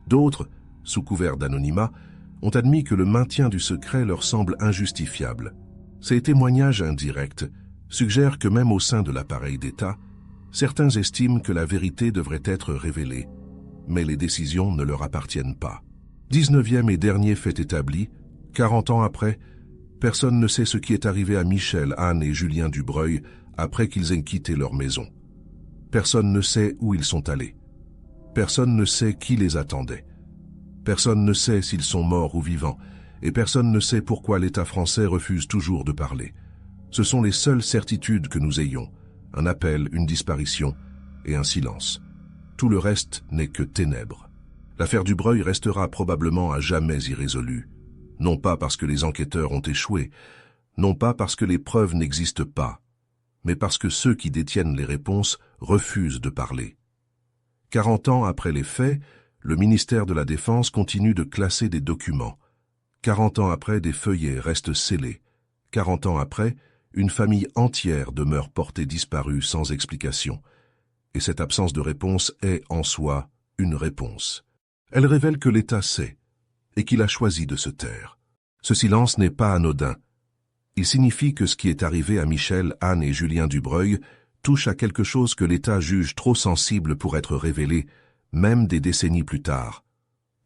D'autres, sous couvert d'anonymat, ont admis que le maintien du secret leur semble injustifiable. Ces témoignages indirects suggèrent que même au sein de l'appareil d'État, Certains estiment que la vérité devrait être révélée, mais les décisions ne leur appartiennent pas. 19e et dernier fait établi, 40 ans après, personne ne sait ce qui est arrivé à Michel, Anne et Julien Dubreuil après qu'ils aient quitté leur maison. Personne ne sait où ils sont allés. Personne ne sait qui les attendait. Personne ne sait s'ils sont morts ou vivants, et personne ne sait pourquoi l'État français refuse toujours de parler. Ce sont les seules certitudes que nous ayons, un appel, une disparition et un silence. Tout le reste n'est que ténèbres. L'affaire Dubreuil restera probablement à jamais irrésolue, non pas parce que les enquêteurs ont échoué, non pas parce que les preuves n'existent pas, mais parce que ceux qui détiennent les réponses refusent de parler. 40 ans après les faits, le ministère de la Défense continue de classer des documents. 40 ans après, des feuillets restent scellés. 40 ans après, une famille entière demeure portée disparue sans explication. Et cette absence de réponse est, en soi, une réponse. Elle révèle que l'État sait, et qu'il a choisi de se taire. Ce silence n'est pas anodin. Il signifie que ce qui est arrivé à Michel, Anne et Julien Dubreuil touche à quelque chose que l'État juge trop sensible pour être révélé, même des décennies plus tard.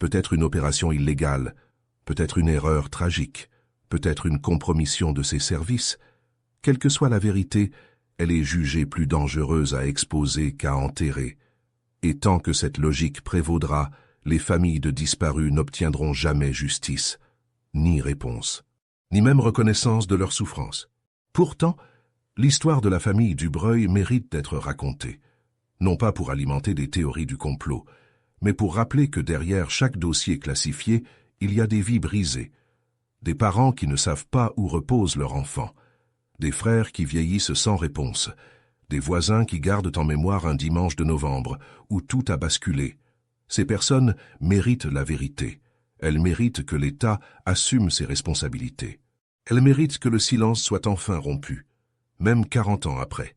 Peut-être une opération illégale, peut-être une erreur tragique, peut-être une compromission de ses services. Quelle que soit la vérité, elle est jugée plus dangereuse à exposer qu'à enterrer. Et tant que cette logique prévaudra, les familles de disparus n'obtiendront jamais justice, ni réponse, ni même reconnaissance de leur souffrance. Pourtant, l'histoire de la famille Dubreuil mérite d'être racontée, non pas pour alimenter des théories du complot, mais pour rappeler que derrière chaque dossier classifié, il y a des vies brisées, des parents qui ne savent pas où repose leur enfant, des frères qui vieillissent sans réponse, des voisins qui gardent en mémoire un dimanche de novembre où tout a basculé. Ces personnes méritent la vérité. Elles méritent que l'État assume ses responsabilités. Elles méritent que le silence soit enfin rompu, même 40 ans après.